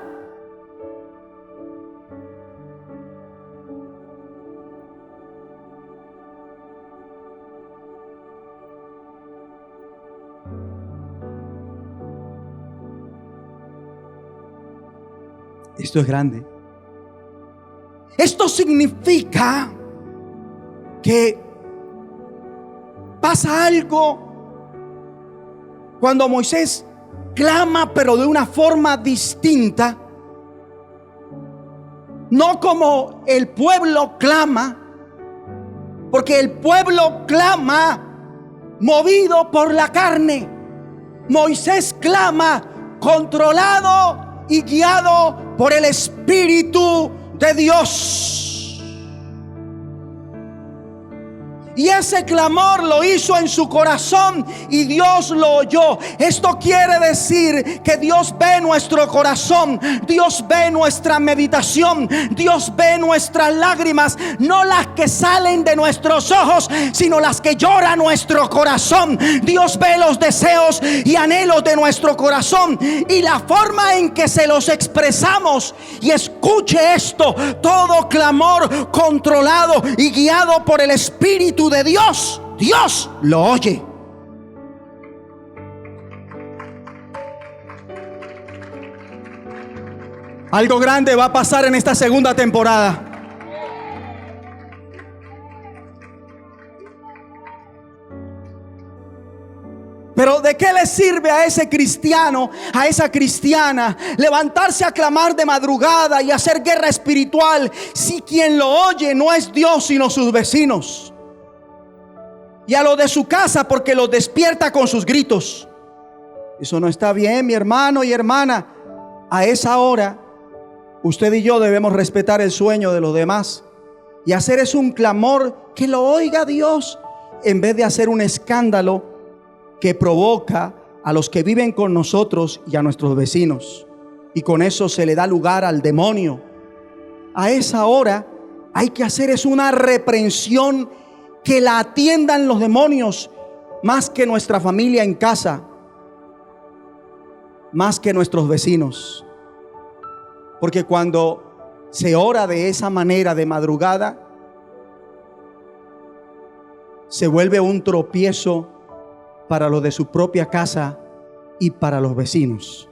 Esto es grande. Esto significa que pasa algo cuando Moisés clama, pero de una forma distinta. No como el pueblo clama, porque el pueblo clama movido por la carne. Moisés clama controlado y guiado por el Espíritu de Dios. Y ese clamor lo hizo en su corazón y Dios lo oyó. Esto quiere decir que Dios ve nuestro corazón, Dios ve nuestra meditación, Dios ve nuestras lágrimas, no las que salen de nuestros ojos, sino las que llora nuestro corazón. Dios ve los deseos y anhelos de nuestro corazón y la forma en que se los expresamos. Y escuche esto: todo clamor controlado y guiado por el Espíritu de Dios, Dios lo oye. Algo grande va a pasar en esta segunda temporada. Pero ¿de qué le sirve a ese cristiano, a esa cristiana, levantarse a clamar de madrugada y hacer guerra espiritual si quien lo oye no es Dios sino sus vecinos? Y a lo de su casa, porque los despierta con sus gritos. Eso no está bien, mi hermano y hermana. A esa hora, usted y yo debemos respetar el sueño de los demás y hacer es un clamor que lo oiga Dios, en vez de hacer un escándalo que provoca a los que viven con nosotros y a nuestros vecinos. Y con eso se le da lugar al demonio. A esa hora hay que hacer es una reprensión, que la atiendan los demonios más que nuestra familia en casa, más que nuestros vecinos. Porque cuando se ora de esa manera de madrugada, se vuelve un tropiezo para los de su propia casa y para los vecinos,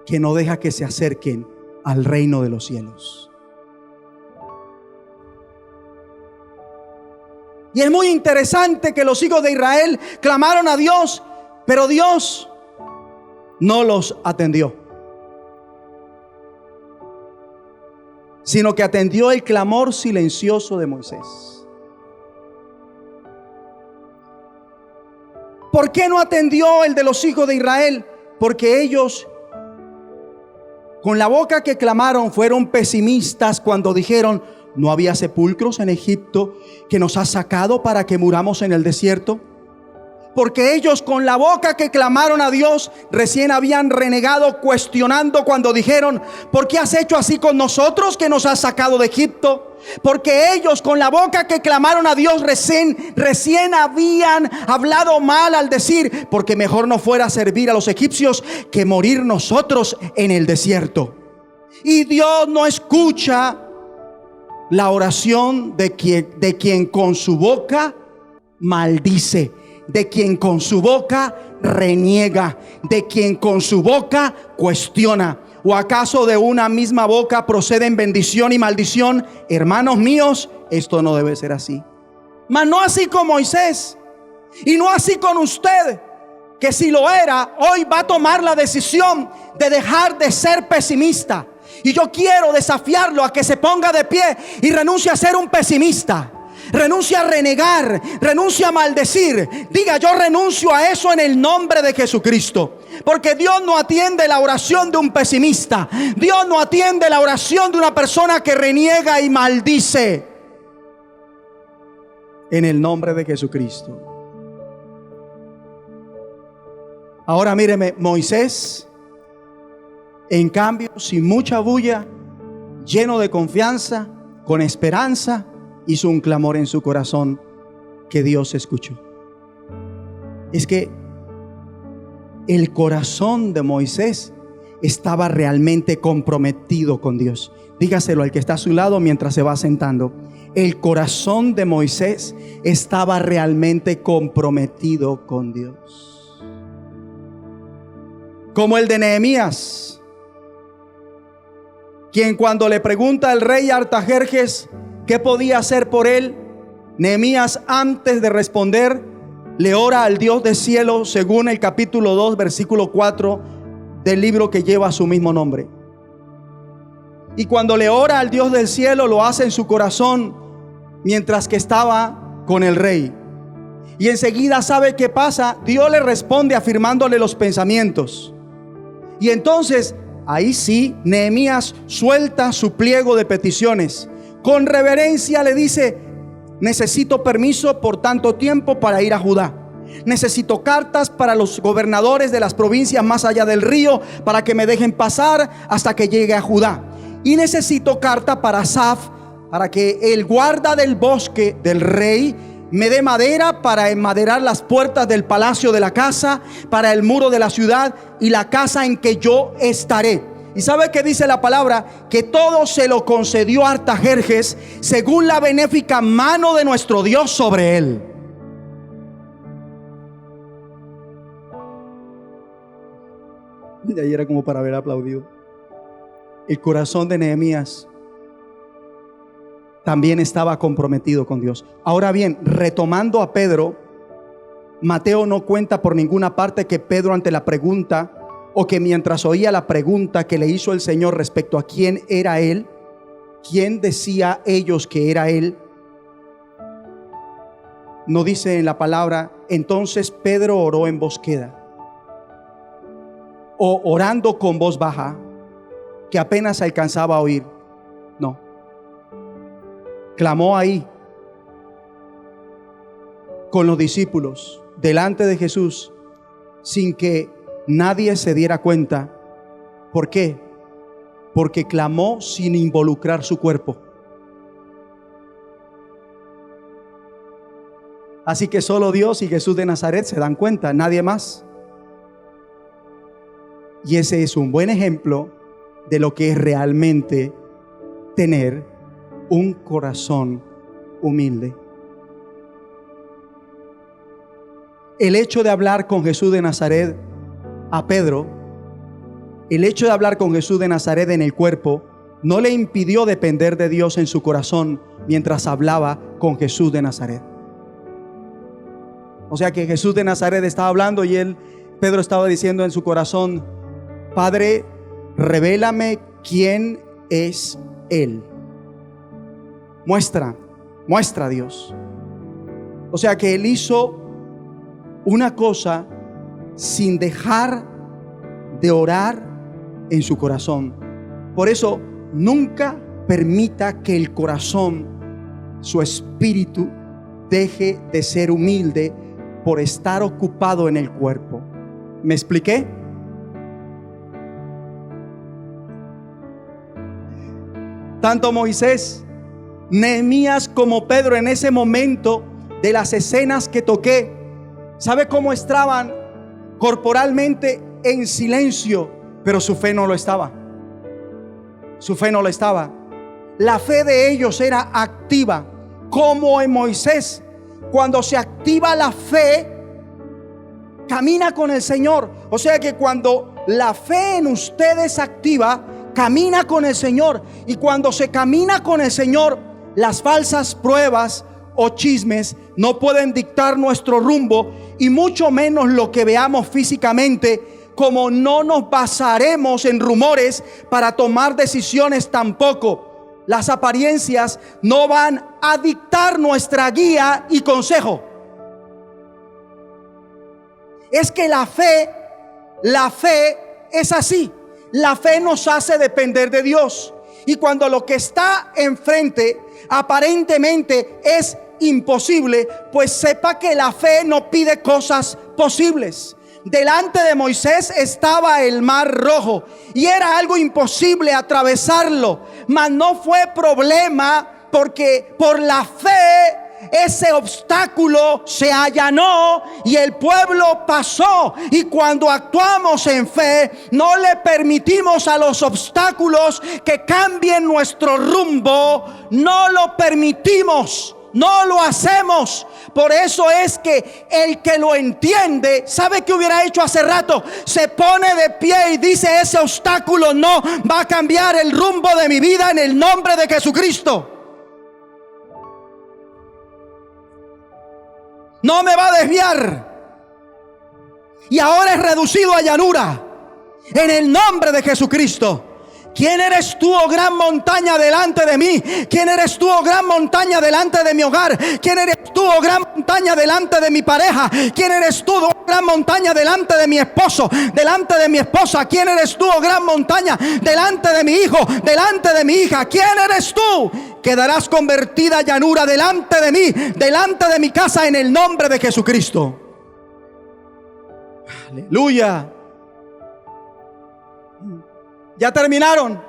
que no deja que se acerquen al reino de los cielos. Y es muy interesante que los hijos de Israel clamaron a Dios, pero Dios no los atendió, sino que atendió el clamor silencioso de Moisés. ¿Por qué no atendió el de los hijos de Israel? Porque ellos, con la boca que clamaron, fueron pesimistas cuando dijeron: ¿no había sepulcros en Egipto que nos has sacado para que muramos en el desierto? Porque ellos, con la boca que clamaron a Dios, recién habían renegado, cuestionando cuando dijeron: ¿por qué has hecho así con nosotros que nos has sacado de Egipto? Porque ellos, con la boca que clamaron a Dios, recién habían hablado mal al decir: porque mejor no fuera servir a los egipcios que morir nosotros en el desierto. Y Dios no escucha la oración de quien con su boca maldice, de quien con su boca reniega, de quien con su boca cuestiona. ¿O acaso de una misma boca proceden bendición y maldición? Hermanos míos, esto no debe ser así. Mas no así con Moisés, y no así con usted, que si lo era, hoy va a tomar la decisión de dejar de ser pesimista. Y yo quiero desafiarlo a que se ponga de pie y renuncie a ser un pesimista. Renuncia a renegar, renuncia a maldecir. Diga: yo renuncio a eso en el nombre de Jesucristo. Porque Dios no atiende la oración de un pesimista. Dios no atiende la oración de una persona que reniega y maldice. En el nombre de Jesucristo. Ahora míreme, Moisés, en cambio, sin mucha bulla, lleno de confianza, con esperanza, hizo un clamor en su corazón que Dios escuchó. Es que el corazón de Moisés estaba realmente comprometido con Dios. Dígaselo al que está a su lado mientras se va sentando. El corazón de Moisés estaba realmente comprometido con Dios. Como el de Nehemías, quien cuando le pregunta al rey Artajerjes qué podía hacer por él, Nehemías, antes de responder, le ora al Dios del cielo, según el capítulo 2, versículo 4 del libro que lleva su mismo nombre. Y cuando le ora al Dios del cielo, lo hace en su corazón mientras que estaba con el rey. Y enseguida, ¿sabe qué pasa? Dios le responde afirmándole los pensamientos. Y entonces, ahí sí, Nehemías suelta su pliego de peticiones. Con reverencia le dice: necesito permiso por tanto tiempo para ir a Judá. Necesito cartas para los gobernadores de las provincias más allá del río para que me dejen pasar hasta que llegue a Judá. Y necesito carta para Asaf, para que el guarda del bosque del rey me dé madera para enmaderar las puertas del palacio de la casa, para el muro de la ciudad y la casa en que yo estaré. Y sabe que dice la palabra que todo se lo concedió a Artajerjes según la benéfica mano de nuestro Dios sobre él. Y ahí era como para haber aplaudido. El corazón de Nehemías también estaba comprometido con Dios. Ahora bien, retomando a Pedro, Mateo no cuenta por ninguna parte que Pedro, ante la pregunta, o que mientras oía la pregunta que le hizo el Señor respecto a quién era él, quién decía ellos que era él, no dice en la palabra: entonces Pedro oró en voz queda, o orando con voz baja, que apenas alcanzaba a oír. No, clamó ahí con los discípulos delante de Jesús sin que nadie se diera cuenta. ¿Por qué? Porque clamó sin involucrar su cuerpo. Así que solo Dios y Jesús de Nazaret se dan cuenta, nadie más. Y ese es un buen ejemplo de lo que es realmente tener un corazón humilde. El hecho de hablar con Jesús de Nazaret a Pedro, el hecho de hablar con Jesús de Nazaret en el cuerpo, no le impidió depender de Dios en su corazón mientras hablaba con Jesús de Nazaret. O sea que Jesús de Nazaret estaba hablando y Pedro estaba diciendo en su corazón: Padre, revélame quién es Él. Muestra a Dios. O sea que él hizo una cosa sin dejar de orar en su corazón. Por eso, nunca permita que el corazón, su espíritu, deje de ser humilde por estar ocupado en el cuerpo. ¿Me expliqué? Tanto Moisés, Nehemías como Pedro, en ese momento de las escenas que toqué, ¿sabe cómo estaban corporalmente en silencio? Pero su fe no lo estaba. Su fe no lo estaba. La fe de ellos era activa, como en Moisés. Cuando se activa la fe, camina con el Señor. O sea que cuando la fe en ustedes activa, camina con el Señor. Y cuando se camina con el Señor, las falsas pruebas o chismes no pueden dictar nuestro rumbo, y mucho menos lo que veamos físicamente. Como no nos basaremos en rumores para tomar decisiones tampoco. Las apariencias no van a dictar nuestra guía y consejo. Es que la fe es así. La fe nos hace depender de Dios. Y cuando lo que está enfrente aparentemente es imposible, pues sepa que la fe no pide cosas posibles. Delante de Moisés estaba el mar rojo y era algo imposible atravesarlo, mas no fue problema, porque por la fe ese obstáculo se allanó y el pueblo pasó. Y cuando actuamos en fe, no le permitimos a los obstáculos que cambien nuestro rumbo. No lo permitimos, no lo hacemos. Por eso es que el que lo entiende, ¿sabe qué hubiera hecho hace rato? Se pone de pie y dice: ese obstáculo no va a cambiar el rumbo de mi vida en el nombre de Jesucristo. No me va a desviar. Y ahora es reducido a llanura en el nombre de Jesucristo. ¿Quién eres tú, oh gran montaña, delante de mí? ¿Quién eres tú, oh gran montaña, delante de mi hogar? ¿Quién eres tú, oh gran montaña, delante de mi pareja? ¿Quién eres tú, oh gran montaña, delante de mi esposo, delante de mi esposa? ¿Quién eres tú, oh gran montaña, delante de mi hijo, delante de mi hija? ¿Quién eres tú? Quedarás convertida llanura delante de mí, delante de mi casa, en el nombre de Jesucristo. Aleluya. Ya terminaron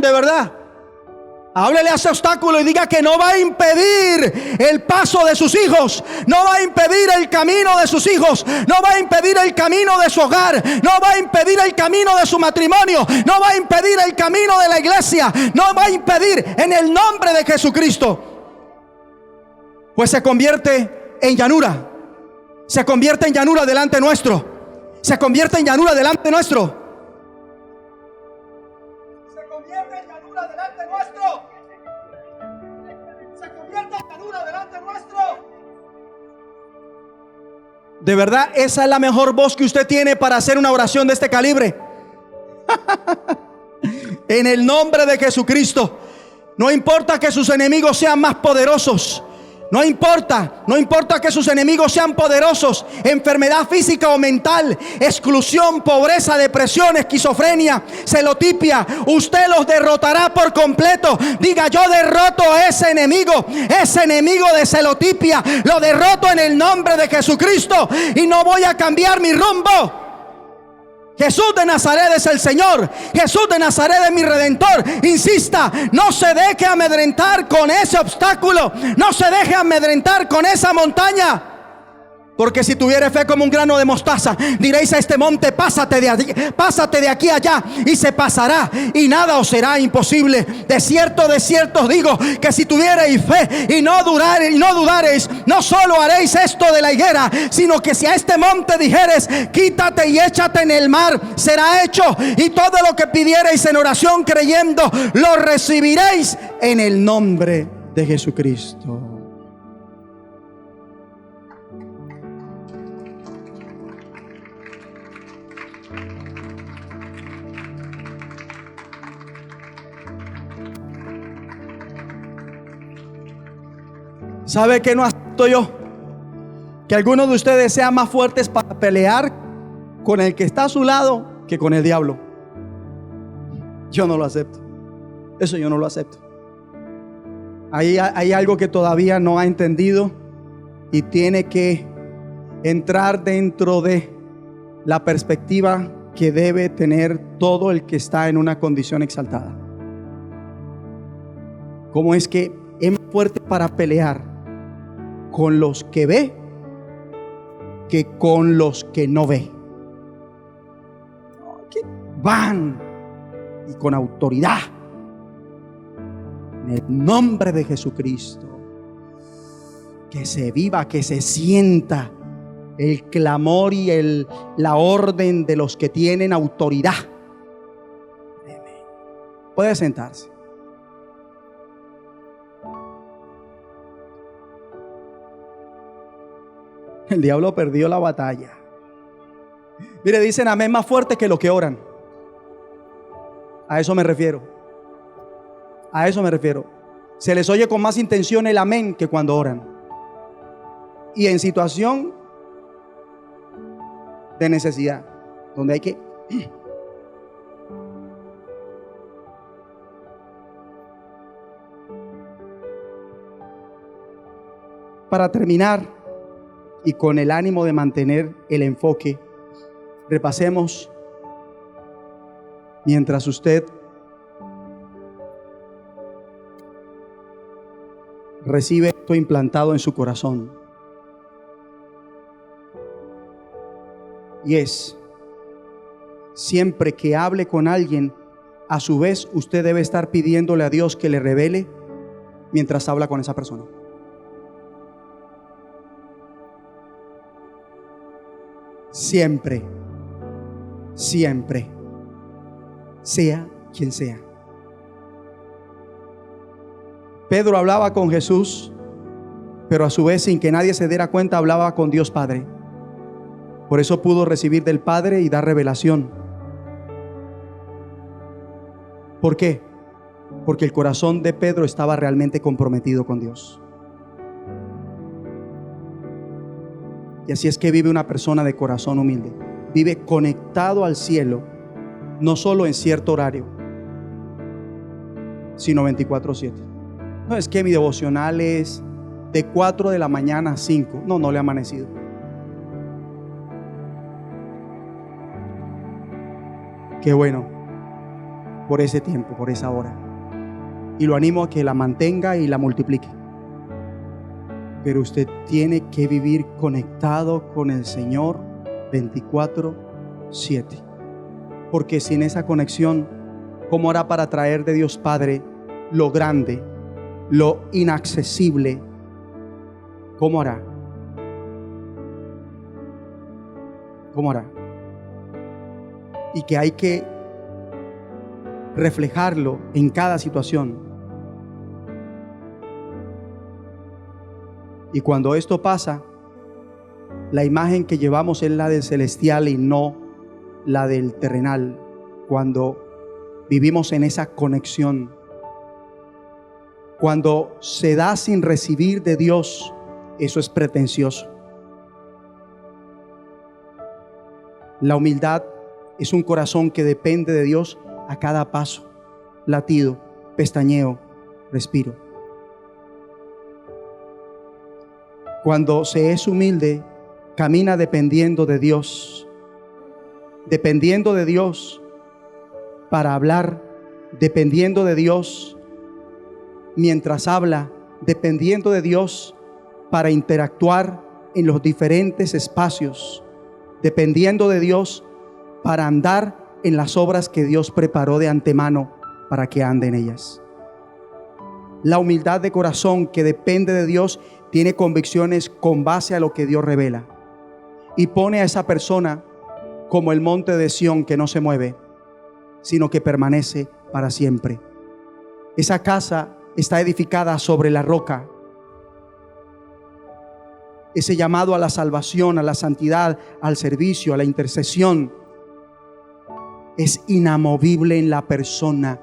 de verdad. Háblele a ese obstáculo y diga que no va a impedir el paso de sus hijos, no va a impedir el camino de sus hijos, no va a impedir el camino de su hogar, no va a impedir el camino de su matrimonio, no va a impedir el camino de la iglesia, no va a impedir, en el nombre de Jesucristo. Pues se convierte en llanura, se convierte en llanura delante nuestro, se convierte en llanura delante nuestro. De verdad, esa es la mejor voz que usted tiene para hacer una oración de este calibre. En el nombre de Jesucristo. No importa que sus enemigos sean más poderosos, No importa que sus enemigos sean poderosos, enfermedad física o mental, exclusión, pobreza, depresión, esquizofrenia, celotipia, usted los derrotará por completo. Diga: yo derroto a ese enemigo de celotipia, lo derroto en el nombre de Jesucristo y no voy a cambiar mi rumbo. Jesús de Nazaret es el Señor. Jesús de Nazaret es mi Redentor. Insista, no se deje amedrentar con ese obstáculo. No se deje amedrentar con esa montaña. Porque si tuviere fe como un grano de mostaza, diréis a este monte: pásate de aquí a allá, y se pasará, y nada os será imposible. De cierto os digo, que si tuviereis fe y no dudareis, no solo haréis esto de la higuera, sino que si a este monte dijeres: quítate y échate en el mar, será hecho. Y todo lo que pidiereis en oración creyendo, lo recibiréis en el nombre de Jesucristo. ¿Sabe qué no acepto yo? Que algunos de ustedes sean más fuertes para pelear con el que está a su lado que con el diablo. Yo no lo acepto. Eso yo no lo acepto. Hay algo que todavía no ha entendido y tiene que entrar dentro de la perspectiva que debe tener todo el que está en una condición exaltada. ¿Cómo es que es más fuerte para pelear con los que ve que con los que no ve? Que van y con autoridad en el nombre de Jesucristo, que se viva, que se sienta el clamor y la orden de los que tienen autoridad. Puede sentarse. El diablo perdió la batalla. Mire, dicen amén más fuerte que los que oran. A eso me refiero. A eso me refiero. Se les oye con más intención el amén que cuando oran. Y en situación de necesidad, donde hay que... Para terminar, y con el ánimo de mantener el enfoque, repasemos, mientras usted recibe esto implantado en su corazón. Y es: siempre que hable con alguien, a su vez usted debe estar pidiéndole a Dios que le revele mientras habla con esa persona. Siempre, siempre, sea quien sea. Pedro hablaba con Jesús, pero a su vez, sin que nadie se diera cuenta, hablaba con Dios Padre. Por eso pudo recibir del Padre y dar revelación. ¿Por qué? Porque el corazón de Pedro estaba realmente comprometido con Dios. Y así es que vive una persona de corazón humilde. Vive conectado al cielo, no solo en cierto horario, sino 24/7. No es que mi devocional es de 4 de la mañana a 5. No le ha amanecido. Qué bueno por ese tiempo, por esa hora. Y lo animo a que la mantenga y la multiplique. Pero usted tiene que vivir conectado con el Señor 24/7. Porque sin esa conexión, ¿cómo hará para traer de Dios Padre lo grande, lo inaccesible? ¿Cómo hará? ¿Cómo hará? Y que hay que reflejarlo en cada situación. Y cuando esto pasa, la imagen que llevamos es la del celestial y no la del terrenal. Cuando vivimos en esa conexión. Cuando se da sin recibir de Dios, eso es pretencioso. La humildad es un corazón que depende de Dios a cada paso, latido, pestañeo, respiro. Cuando se es humilde, camina dependiendo de Dios para hablar, dependiendo de Dios mientras habla, dependiendo de Dios para interactuar en los diferentes espacios, dependiendo de Dios para andar en las obras que Dios preparó de antemano para que ande en ellas. La humildad de corazón que depende de Dios tiene convicciones con base a lo que Dios revela y pone a esa persona como el monte de Sión que no se mueve, sino que permanece para siempre. Esa casa está edificada sobre la roca. Ese llamado a la salvación, a la santidad, al servicio, a la intercesión, es inamovible en la persona,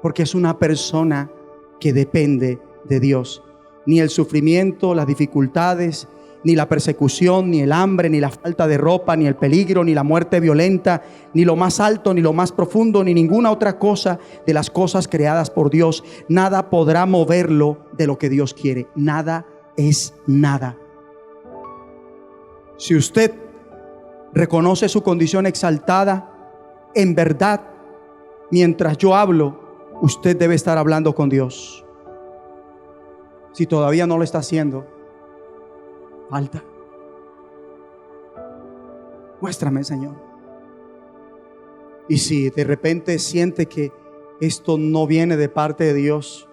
porque es una persona que depende de Dios. Ni el sufrimiento, las dificultades, ni la persecución, ni el hambre, ni la falta de ropa, ni el peligro, ni la muerte violenta, ni lo más alto, ni lo más profundo, ni ninguna otra cosa de las cosas creadas por Dios, nada podrá moverlo de lo que Dios quiere. Nada es nada. Si usted reconoce su condición exaltada, en verdad, mientras yo hablo, usted debe estar hablando con Dios. Si todavía no lo está haciendo, falta. Muéstrame, Señor. Y si de repente siente que esto no viene de parte de Dios,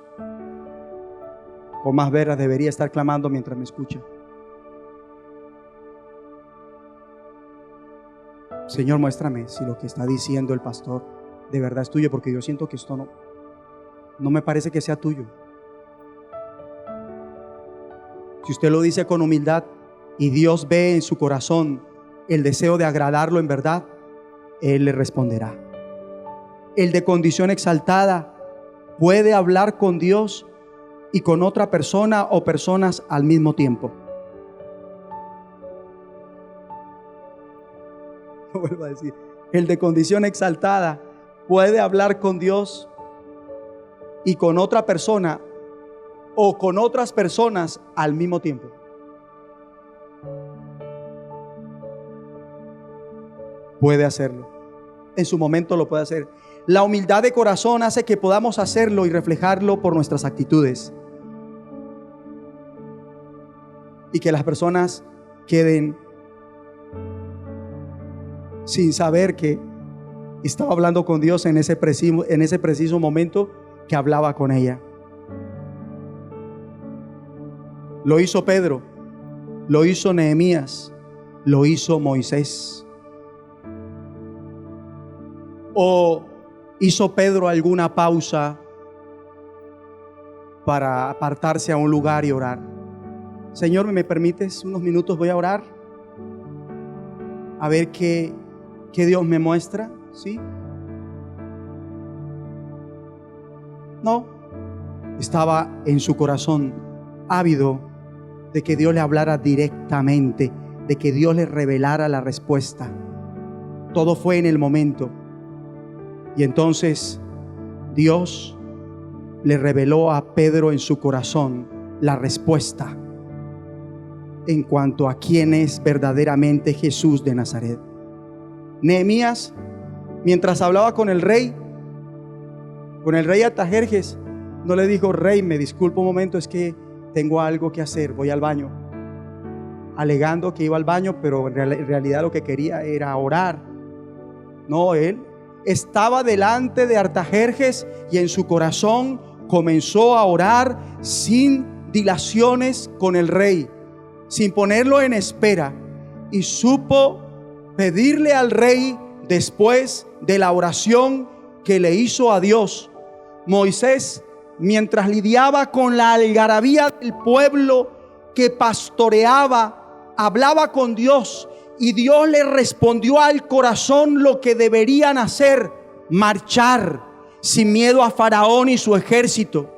o más veras debería estar clamando mientras me escucha. Señor, muéstrame si lo que está diciendo el pastor de verdad es tuyo, porque yo siento que esto no me parece que sea tuyo. Si usted lo dice con humildad y Dios ve en su corazón el deseo de agradarlo en verdad, Él le responderá. El de condición exaltada puede hablar con Dios y con otra persona o personas al mismo tiempo. Lo vuelvo a decir. El de condición exaltada puede hablar con Dios y con otra persona o con otras personas al mismo tiempo. Puede hacerlo. En su momento lo puede hacer. La humildad de corazón hace que podamos hacerlo y reflejarlo por nuestras actitudes. Y que las personas queden sin saber que estaba hablando con Dios en ese preciso momento que hablaba con ella. Lo hizo Pedro, lo hizo Nehemías, lo hizo Moisés. ¿O hizo Pedro alguna pausa para apartarse a un lugar y orar? Señor, ¿me permites unos minutos? Voy a orar, a ver qué Dios me muestra. ¿Sí? No, estaba en su corazón ávido de que Dios le hablara directamente, de que Dios le revelara la respuesta. Todo fue en el momento. Y entonces Dios le reveló a Pedro en su corazón la respuesta en cuanto a quién es verdaderamente Jesús de Nazaret. Nehemías, mientras hablaba con el rey Artajerjes, no le dijo: rey, me disculpo un momento, es que tengo algo que hacer, voy al baño. Alegando que iba al baño, pero en realidad lo que quería era orar. No, él estaba delante de Artajerjes y en su corazón comenzó a orar sin dilaciones con el rey, sin ponerlo en espera, y supo pedirle al rey después de la oración que le hizo a Dios. Moisés, mientras lidiaba con la algarabía del pueblo que pastoreaba, hablaba con Dios, y Dios le respondió al corazón lo que deberían hacer: marchar sin miedo a Faraón y su ejército,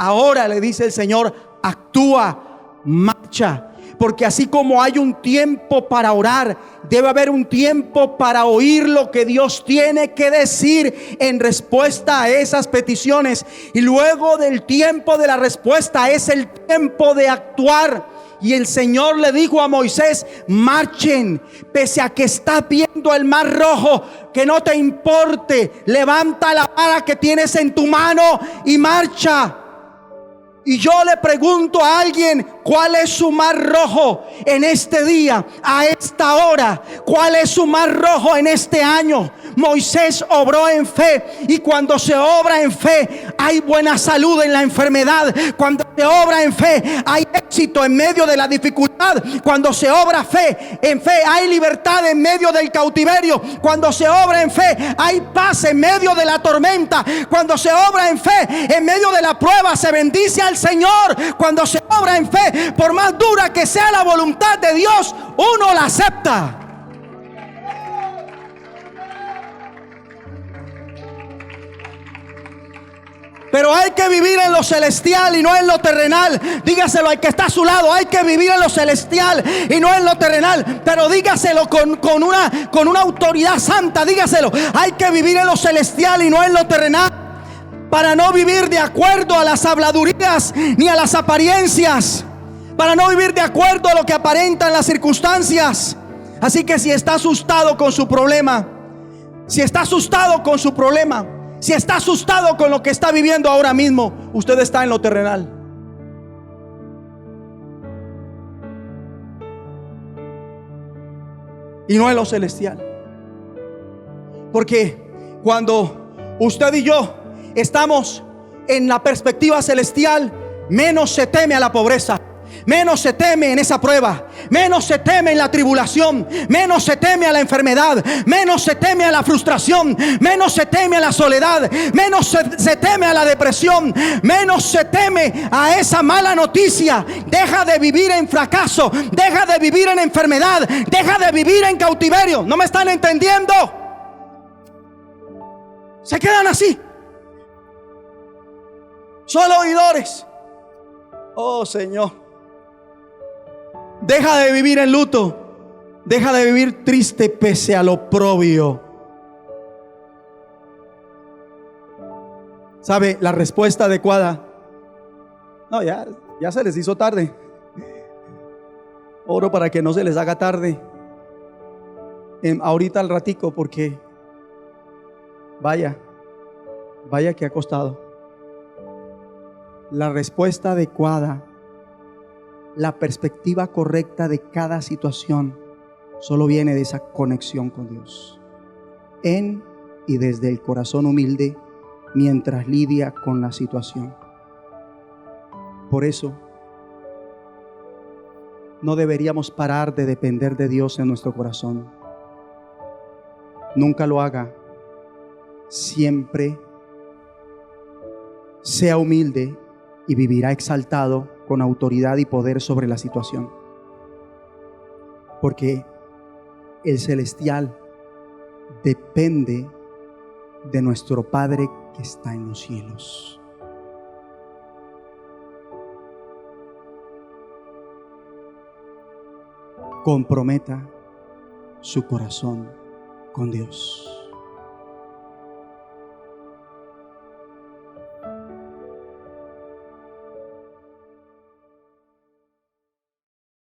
ahora le dice el Señor, actúa, marcha. Porque así como hay un tiempo para orar, debe haber un tiempo para oír lo que Dios tiene que decir en respuesta a esas peticiones. Y luego del tiempo de la respuesta es el tiempo de actuar. Y el Señor le dijo a Moisés, marchen, pese a que estás viendo el mar rojo, que no te importe, levanta la vara que tienes en tu mano y marcha. Y yo le pregunto a alguien, ¿cuál es su mar rojo en este día, a esta hora? ¿Cuál es su mar rojo en este año? Moisés obró en fe, y cuando se obra en fe hay buena salud en la enfermedad. Cuando se obra en fe hay éxito en medio de la dificultad. Cuando se obra en fe hay libertad en medio del cautiverio. Cuando se obra en fe hay paz en medio de la tormenta. Cuando se obra en fe en medio de la prueba se bendice al Señor. Cuando se obra en fe, por más dura que sea la voluntad de Dios, uno la acepta. Pero hay que vivir en lo celestial y no en lo terrenal. Dígaselo al que está a su lado. Hay que vivir en lo celestial y no en lo terrenal. Pero dígaselo con una autoridad santa. Dígaselo. Hay que vivir en lo celestial y no en lo terrenal, para no vivir de acuerdo a las habladurías ni a las apariencias, para no vivir de acuerdo a lo que aparentan las circunstancias. Así que si está asustado con su problema, si está asustado con su problema, si está asustado con lo que está viviendo ahora mismo, usted está en lo terrenal. Y no en lo celestial. Porque cuando usted y yo estamos en la perspectiva celestial, menos se teme a la pobreza, menos se teme en esa prueba, menos se teme en la tribulación, menos se teme a la enfermedad, menos se teme a la frustración, menos se teme a la soledad, menos se teme a la depresión, menos se teme a esa mala noticia. Deja de vivir en fracaso, deja de vivir en enfermedad, deja de vivir en cautiverio. ¿No me están entendiendo? Se quedan así, solo oidores. Oh Señor, deja de vivir en luto, deja de vivir triste pese a lo oprobio. ¿Sabe la respuesta adecuada? No, ya se les hizo tarde. Oro para que no se les haga tarde ahorita al ratico, porque vaya que ha costado. La respuesta adecuada, la perspectiva correcta de cada situación, solo viene de esa conexión con Dios, en y desde el corazón humilde, mientras lidia con la situación. Por eso no deberíamos parar de depender de Dios en nuestro corazón. Nunca lo haga. Siempre sea humilde y vivirá exaltado con autoridad y poder sobre la situación. Porque el celestial depende de nuestro Padre que está en los cielos. Comprometa su corazón con Dios.